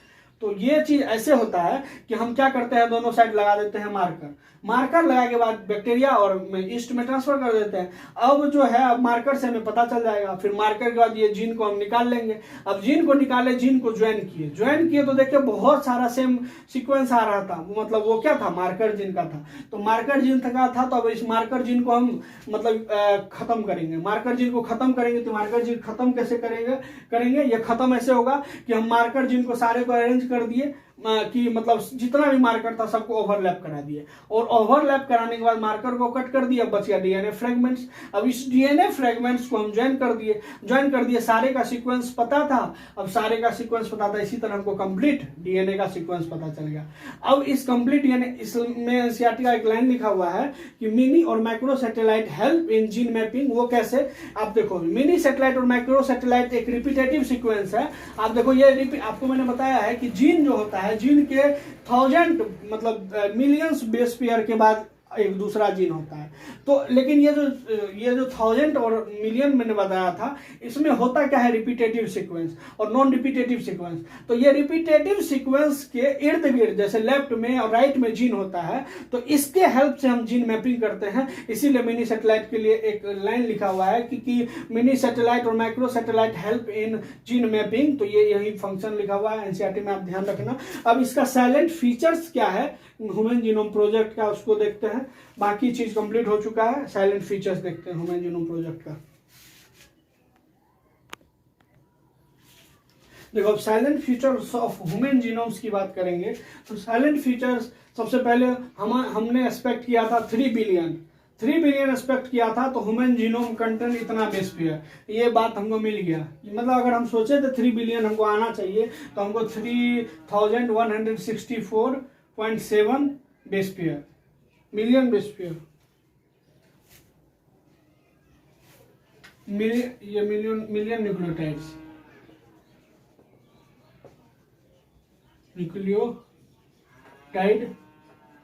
तो ये चीज ऐसे होता है कि हम क्या करते हैं, दोनों साइड लगा देते हैं मार्कर, मार्कर लगा के बाद बैक्टीरिया और ईस्ट में ट्रांसफर कर देते हैं। अब जो है मार्कर से हमें पता चल जाएगा, फिर मार्कर के बाद ये जीन को हम निकाल लेंगे। अब जीन को निकाले, जीन को ज्वाइन किए तो देखिए बहुत सारा सेम सीक्वेंस आ रहा था, मतलब वो क्या था, मार्कर जीन का था। तो मार्कर जीन का था, तो अब इस मार्कर जीन को हम मतलब खत्म करेंगे, मार्कर जीन को खत्म करेंगे। तो मार्कर जीन खत्म कैसे करेंगे, ये खत्म ऐसे होगा कि हम मार्कर जीन को सारे को अरेंज कर दिए कि मतलब जितना भी मार्कर था सबको ओवरलैप करा दिए, और ओवरलैप कराने के बाद मार्कर को कट कर दिया, बच गया DNA फ्रेगमेंट्स। अब इस DNA फ्रेगमेंट्स को हम ज्वाइन कर दिए, सारे का सीक्वेंस पता था। अब सारे का सीक्वेंस पता था, इसी तरह हमको कंप्लीट DNA का सीक्वेंस पता चल गया। अब इस कंप्लीट DNA, इसमें NCERT का एक लाइन लिखा हुआ है कि मिनी और micro satellite help in gene mapping. वो कैसे, आप देखो, मिनी सैटेलाइट और माइक्रो सैटेलाइट एक रिपीटेटिव सीक्वेंस है। आप देखो ये आपको मैंने बताया है कि जीन जो होता है, जीन के 1000 मतलब मिलियंस बेस पेयर के बाद एक दूसरा जीन होता है। तो लेकिन ये जो 1000 और मिलियन मैंने बताया था, इसमें होता क्या है, रिपीटेटिव सीक्वेंस और नॉन रिपीटेटिव सीक्वेंस। तो ये रिपीटेटिव सीक्वेंस के इर्द गिर्द जैसे लेफ्ट में और राइट में जीन होता है, तो इसके हेल्प से हम जीन मैपिंग करते हैं। इसीलिए मिनी सैटेलाइट के लिए एक लाइन लिखा हुआ है कि मिनी सैटेलाइट और micro satellite help in gene mapping. तो ये यही फंक्शन लिखा हुआ है NCERT में, आप ध्यान रखना। अब इसका साइलेंट फीचर्स क्या है ह्यूमन जीनोम प्रोजेक्ट का, उसको देखते हैं। बाकी चीज कंप्लीट हो चुका है, साइलेंट फीचर्स देखते हैं ह्यूमन जीनोम प्रोजेक्ट का। देखो, अब salient features of human genomes की बात करेंगे तो साइलेंट फीचर्स सबसे पहले हमने एक्सपेक्ट किया था 3 बिलियन एक्सपेक्ट किया था, तो ह्यूमन जीनोम कंटेंट इतना बेस पेयर, ये बात हमको मिल गया। मतलब अगर हम सोचे थे 3 बिलियन हमको आना चाहिए, तो हमको 3164.7 base pair, million base pair, million nucleotide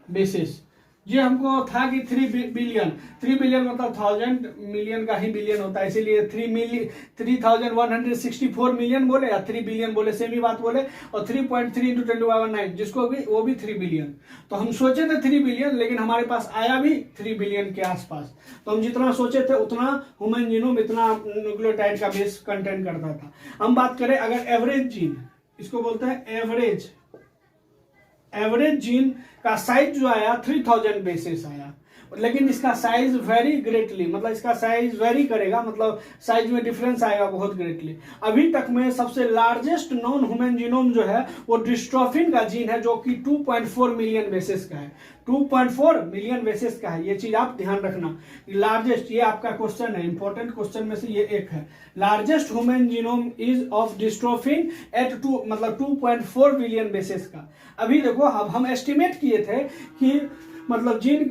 basis. ये हमको था कि 3 बिलियन मतलब 1000 मिलियन का ही बिलियन होता है, इसीलिए 3164 मिलियन बोले या 3 बिलियन बोले, सेम ही बात बोले। और 3.3 × 10⁻⁹ जिसको भी, वो भी 3 बिलियन। तो हम सोचे थे 3 बिलियन, लेकिन हमारे पास आया भी 3 बिलियन के आसपास। तो हम जितना सोचे थे उतना ह्यूमन जीनोम इतना न्यूक्लियोटाइड का बेस कंटेंट करता था। हम बात करें अगर एवरेज जीन, इसको बोलते हैं एवरेज जीन का साइज जो आया 3000 बेसिस आया, लेकिन इसका साइज वेरी ग्रेटली, मतलब इसका साइज वेरी करेगा, मतलब साइज में डिफरेंस आएगा बहुत ग्रेटली। अभी तक में सबसे लार्जेस्ट नॉन ह्यूमन जीनोम जो है वो डिस्ट्रोफिन का जीन है, जो कि 2.4 मिलियन बेसिस का है, 2.4 मिलियन बेसिस का है। ये चीज आप ध्यान रखना, लार्जेस्ट, ये आपका क्वेश्चन है, इंपॉर्टेंट क्वेश्चन में से ये एक है। Largest human genome is of dystrophin at 2.4 billion bases का। अभी देखो, अब हम एस्टिमेट किए थे कि मतलब जीन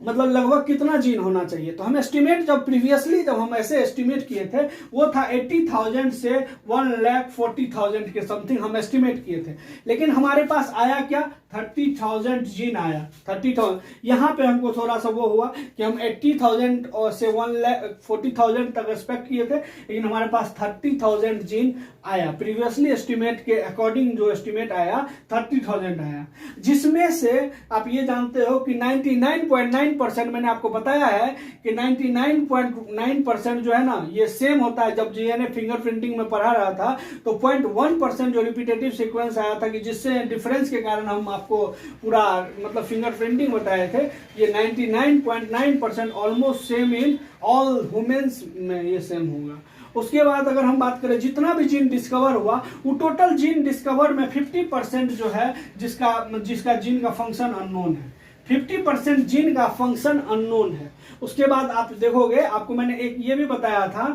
मतलब लगभग कितना जीन होना चाहिए। तो हम एस्टिमेट जब प्रीवियसली जब हम ऐसे एस्टिमेट किए थे वो था 80,000 से 1,40,000 के समथिंग हम एस्टिमेट किए थे, लेकिन हमारे पास आया क्या 30,000 जीन आया। 30,000 यहाँ पे हमको थोड़ा सा वो हुआ कि हम 80,000 और से 1,40,000 तक एक्सपेक्ट किए थे, लेकिन हमारे पास 30,000 जीन आया। प्रीवियसली एस्टिमेट के अकॉर्डिंग जो एस्टिमेट आया 30,000 आया, जिसमें से आप ये जानते हो कि 99.9% मैंने आपको बताया है कि 99.9% जो है ना ये सेम होता है। जब जीएनए फिंगरप्रिंटिंग में पढ़ा रहा था तो 0.1% जो रिपीटेटिव सीक्वेंस आया था कि जिससे डिफरेंस के कारण हम आपको पूरा मतलब फिंगरप्रिंटिंग बताए थे, ये 99.9% almost same in all humans में ये सेम होगा। उसके बाद अगर हम बात करें जितना भी जीन डिस्कवर हुआ वो टोटल जीन डिस्कवर में 50% जो है जिसका जीन का फंक्शन अननोन है। 50% जीन का फंक्शन अननोन है। उसके बाद आप देखोगे, आपको मैंने एक ये भी बताया था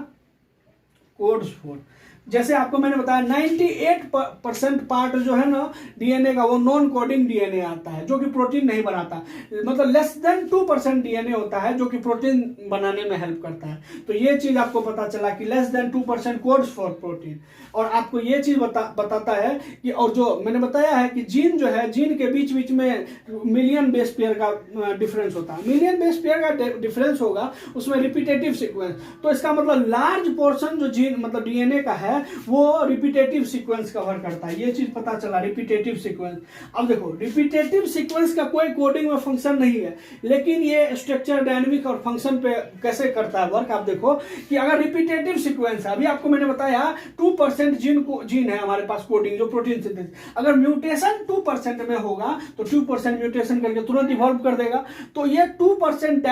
कोड्स फॉर, जैसे आपको मैंने बताया 98% पार्ट जो है ना डीएनए का वो नॉन कोडिंग डीएनए आता है जो कि प्रोटीन नहीं बनाता, मतलब लेस देन 2% डीएनए होता है जो कि प्रोटीन बनाने में हेल्प करता है। तो ये चीज आपको पता चला कि less than 2% codes for protein. और आपको ये चीज बताता है कि और जो मैंने बताया है कि जीन जो है जीन के बीच बीच में मिलियन बेस पेयर का डिफरेंस होता है। मिलियन बेस पेयर का डिफरेंस होगा उसमें रिपीटेटिव सीक्वेंस, तो इसका मतलब लार्ज पोर्शन जो जीन मतलब डीएनए का है वो रिपीटेटिव सीक्वेंस कवर करता है। ये चीज पता चला रिपीटेटिव सीक्वेंस। अब देखो रिपीटेटिव सीक्वेंस का कोई कोडिंग में फंक्शन नहीं है, लेकिन ये स्ट्रक्चर डायनेमिक और फंक्शन पे कैसे करता है वर्क। आप देखो कि अगर रिपीटेटिव सीक्वेंस है, अभी आपको मैंने बताया 2% जीन है हमारे पास कोडिंग जो प्रोटीन सिंथेसिस, अगर म्यूटेशन 2% में होगा तो 2% म्यूटेशन करके तुरंत इवॉल्व कर देगा, तो ये 2%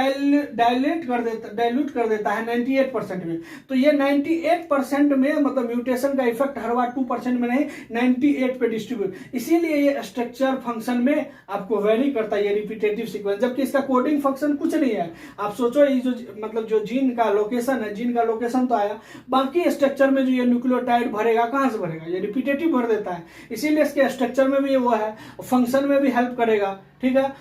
डायल्यूट कर देता है 98% में। तो ये 98% में मतलब म्यूटेशन का इफेक्ट हर बार 2% में नहीं 98 पे डिस्ट्रीब्यूट, इसीलिए ये स्ट्रक्चर फंक्शन में आपको वेरी करता है ये रिपीटेटिव सीक्वेंस, जबकि इसका कोडिंग फंक्शन कुछ नहीं है। आप सोचो ये जो मतलब जो जीन का लोकेशन है, जीन का लोकेशन तो आया, बाकी स्ट्रक्चर में जो ये न्यूक्लियोटाइड भरेगा कहां से भरेगा, ये रिपीटेटिव भर देता है, इसीलिए इसके स्ट्रक्चर में भी वो है, फंक्शन में भी हेल्प करेगा। ठीक है,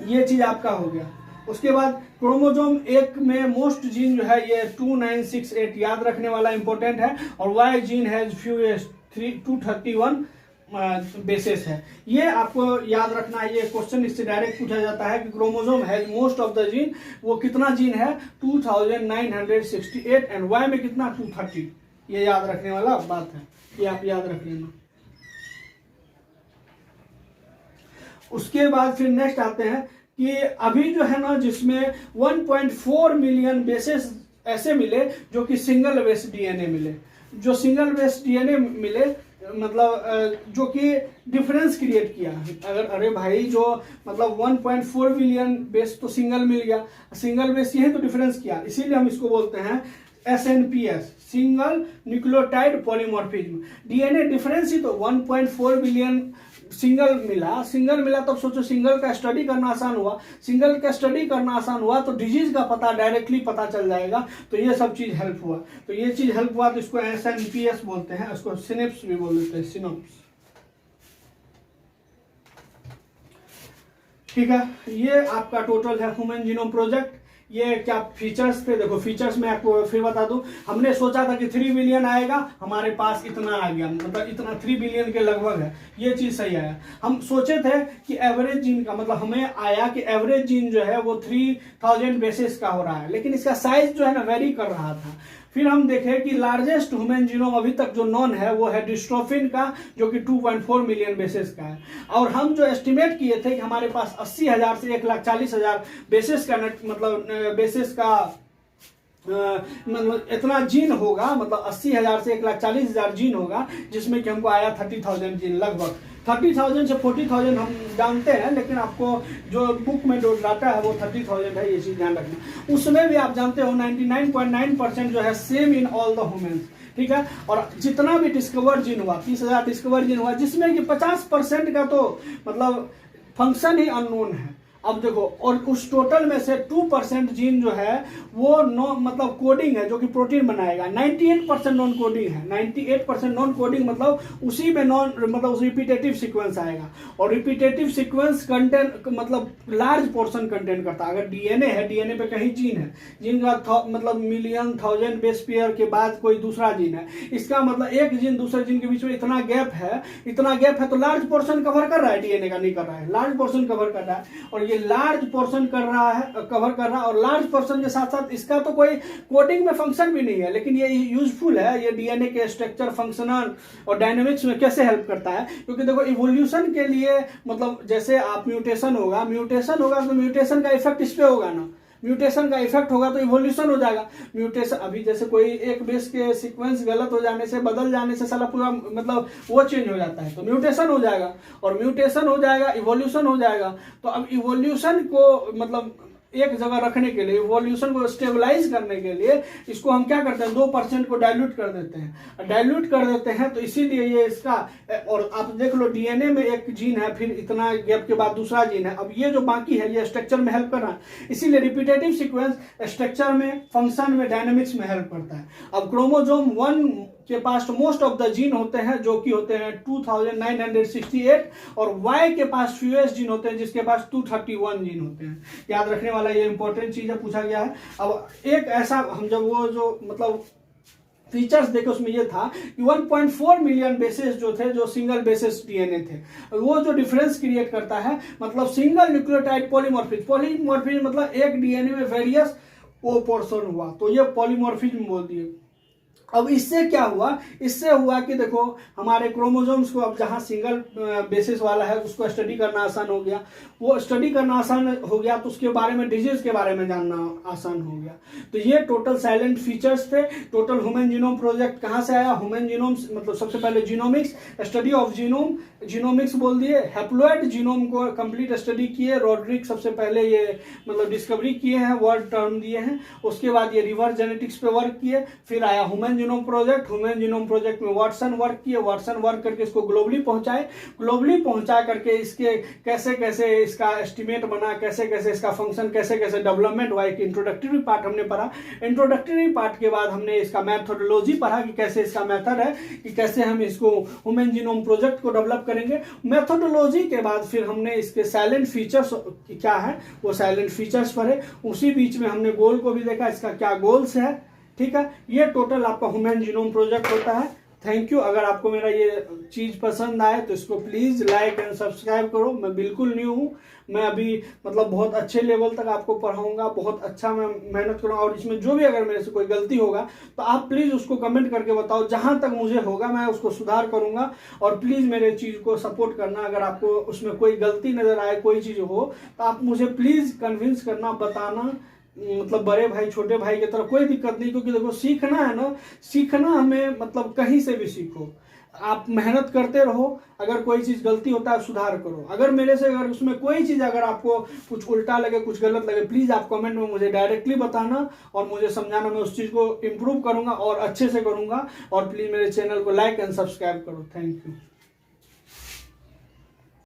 ये चीज आपका हो गया। उसके बाद क्रोमोसोम एक में मोस्ट जीन जो है ये 2968 याद रखने वाला इंपॉर्टेंट है, और Y gene has few 231 bases है, ये आपको याद रखना है। ये क्वेश्चन इससे डायरेक्ट पूछा जाता है कि chromosome has most of the gene, वो कितना जीन है 2968 एंड वाई में कितना 230, ये याद रखने वाला बात है, ये आप याद रख लेना। उसके बाद फिर नेक्स्ट आते हैं कि अभी जो है ना जिसमें 1.4 मिलियन बेसिस ऐसे मिले जो कि सिंगल बेस डीएनए मिले, जो सिंगल बेस डीएनए मिले मतलब जो कि डिफरेंस क्रिएट किया। अगर अरे भाई जो मतलब 1.4 मिलियन बेस तो सिंगल मिल गया, सिंगल बेस यही तो डिफरेंस किया, इसीलिए हम इसको बोलते हैं SNPS single nucleotide polymorphism. DNA difference ही तो 1.4 बिलियन सिंगल मिला तब सोचो सिंगल का स्टडी करना आसान हुआ, सिंगल का स्टडी करना आसान हुआ तो डिजीज का पता डायरेक्टली पता चल जाएगा, तो ये सब चीज हेल्प हुआ। तो ये चीज हेल्प हुआ तो इसको SNPS बोलते हैं, उसको सिनेप्स भी बोल देते हैं, सिनोप्स। ठीक है, ये आपका टोटल है ह्यूमन जीनोम प्रोजेक्ट। ये क्या फीचर्स थे, देखो फीचर्स में आपको फिर बता दूं, हमने सोचा था कि 3 बिलियन आएगा, हमारे पास इतना आ गया, मतलब इतना 3 बिलियन के लगभग है, ये चीज सही आया। हम सोचे थे कि एवरेज जीन का मतलब हमें आया कि एवरेज जीन जो है वो 3000 बेसिस का हो रहा है, लेकिन इसका साइज जो है ना वेरी कर रहा था। फिर हम देखे कि लार्जेस्ट ह्यूमन जीनोम अभी तक जो नॉन है वो है डिस्ट्रोफिन का, जो कि 2.4 मिलियन बेसिस का है। और हम जो एस्टिमेट किए थे कि हमारे पास 80,000 से 1,40,000 बेसिस का मतलब बेसिस का मतलब इतना जीन होगा, मतलब 80,000 से 1,40,000 जीन होगा, जिसमें कि हमको आया 30,000 जीन, लगभग 30,000 से 40,000 हम जानते हैं, लेकिन आपको जो बुक में जो डाटा है वो 30,000 है, ये चीज ध्यान रखना। उसमें भी आप जानते हो 99.9% जो है same in all the humans. ठीक है, और जितना भी डिस्कवर जीन हुआ 30,000 डिस्कवर जीन हुआ, जिसमें कि 50% का तो मतलब फंक्शन ही अननोन है, अब देखो, और उस टोटल में से 2% जीन जो है वो मतलब कोडिंग है, जो कि प्रोटीन बनाएगा। 98% नॉन कोडिंग है। 98% नॉन कोडिंग मतलब उसी में मतलब रिपीटेटिव सीक्वेंस आएगा, और रिपीटेटिव सीक्वेंस कंटेंट मतलब लार्ज पोर्शन कंटेंट करता है। अगर डीएनए है, डीएनए पे कहीं जीन है, जीन का मतलब मिलियन 1000 बेस पेयर के बाद कोई दूसरा जीन है, इसका मतलब एक जीन दूसरे जीन के बीच में इतना गैप है, तो लार्ज पोर्शन कवर कर रहा है, डीएनए का नहीं कर रहा है, लार्ज पोर्शन कवर कर रहा है। और ये लार्ज पोर्शन कवर कर रहा है, और लार्ज पोर्शन के साथ साथ इसका तो कोई कोडिंग में फंक्शन भी नहीं है, लेकिन ये यूजफुल है। ये डीएनए के स्ट्रक्चर, फंक्शनल और डायनेमिक्स में कैसे हेल्प करता है, क्योंकि देखो इवोल्यूशन के लिए मतलब जैसे आप म्यूटेशन होगा तो म्यूटेशन का इफेक्ट इस पे होगा ना, म्यूटेशन का इफेक्ट होगा तो इवोल्यूशन हो जाएगा। म्यूटेशन अभी जैसे कोई एक बेस के सीक्वेंस गलत हो जाने से, बदल जाने से साला पूरा मतलब वो चेंज हो जाता है, तो म्यूटेशन हो जाएगा, और म्यूटेशन हो जाएगा, इवोल्यूशन हो जाएगा। तो अब इवोल्यूशन को मतलब एक जगह रखने के लिए, इवोल्यूशन को स्टेबलाइज करने के लिए इसको हम क्या करते हैं, 2% को डाइल्यूट कर देते हैं। तो इसीलिए ये इसका, और आप देख लो डीएनए में एक जीन है, फिर इतना गैप के बाद दूसरा जीन है, अब ये जो बाकी है ये स्ट्रक्चर में हेल्प कर रहा है। इसीलिए रिपीटेटिव सीक्वेंस स्ट्रक्चर में, फंक्शन में, डायनेमिक्स में हेल्प करता है। अब क्रोमोसोम 1 के पास मोस्ट ऑफ द जीन होते हैं, जो कि होते हैं 2968, और Y के पास फ्यूएस्ट जीन होते हैं, जिसके पास 231 जीन होते हैं। याद रखने वाला ये इंपॉर्टेंट चीज है, पूछा गया है। अब एक ऐसा हम जब वो जो मतलब फीचर्स देखे, उसमें ये था कि 1.4 मिलियन बेसेस जो थे, जो सिंगल बेसिस डीएनए थे, वो जो डिफरेंस क्रिएट करता है, मतलब सिंगल न्यूक्लियोटाइड पॉलीमॉर्फिज्म मतलब एक डीएनए में वेरियस वो पोर्शन हुआ, तो ये पॉलीमॉर्फिज्म बोल दिए। अब इससे क्या हुआ, इससे हुआ कि देखो हमारे क्रोमोसोम्स को अब जहां सिंगल बेसिस वाला है उसको स्टडी करना आसान हो गया, वो स्टडी करना आसान हो गया, तो उसके बारे में, डिजीज के बारे में जानना आसान हो गया। तो ये टोटल साइलेंट फीचर्स थे। टोटल ह्यूमन जीनोम प्रोजेक्ट कहाँ से आया, ह्यूमन जीनोम मतलब सबसे पहले genomics, study of genome, genomics बोल दिए। हैप्लॉइड जीनोम को कंप्लीट स्टडी किए, रॉड्रिक सबसे पहले ये मतलब डिस्कवरी किए हैं, वर्ड टर्म दिए हैं। उसके बाद ये रिवर्स जेनेटिक्स पे वर्क किए, फिर आया ह्यूमन जीनोम प्रोजेक्ट में वाटसन वर्क किए, वाटसन वर्क करके इसको ग्लोबली पहुंचा करके इसके कैसे कैसे इसका एस्टिमेट बना, कैसे कैसे इसका फंक्शन, कैसे कैसे डेवलपमेंट हुआ। एक इंट्रोडक्टरी पार्ट हमने पढ़ा, इंट्रोडक्टरी पार्ट के बाद हमने इसका मैथोडोलॉजी पढ़ा कि कैसे इसका मेथड है, कि कैसे हम इसको ह्यूमन जीनोम प्रोजेक्ट को डेवलप करेंगे। मेथोडोलॉजी के बाद फिर हमने इसके साइलेंट फीचर्स क्या है वो साइलेंट फीचर्स पढ़े, उसी बीच में हमने गोल को भी देखा, इसका क्या गोल्स है। ठीक है, ये टोटल आपका ह्यूमन जीनोम प्रोजेक्ट होता है। Thank you. अगर आपको मेरा ये चीज पसंद आए तो इसको प्लीज लाइक एंड सब्सक्राइब करो। मैं बिल्कुल न्यू हूँ, मैं अभी मतलब बहुत अच्छे लेवल तक आपको पढ़ाऊंगा, बहुत अच्छा मैं मेहनत करूंगा, और इसमें जो भी अगर मेरे से कोई गलती होगा तो आप प्लीज उसको कमेंट करके बताओ, जहां तक मुझे होगा मैं उसको सुधार करूंगा। और प्लीज मेरे चीज को सपोर्ट करना, अगर आपको उसमें कोई गलती नजर आए, कोई चीज हो तो आप मुझे प्लीज कन्विंस करना, बताना, मतलब बड़े भाई छोटे भाई की तरह कोई दिक्कत नहीं। क्योंकि देखो सीखना है ना, सीखना हमें मतलब कहीं से भी सीखो, आप मेहनत करते रहो, अगर कोई चीज गलती होता है सुधार करो। अगर मेरे से अगर उसमें कोई चीज अगर आपको कुछ उल्टा लगे, कुछ गलत लगे, प्लीज आप कमेंट में मुझे डायरेक्टली बताना और मुझे समझाना, मैं उस चीज को इम्प्रूव करूंगा और अच्छे से करूंगा। और प्लीज मेरे चैनल को लाइक एंड सब्सक्राइब करो। Thank you.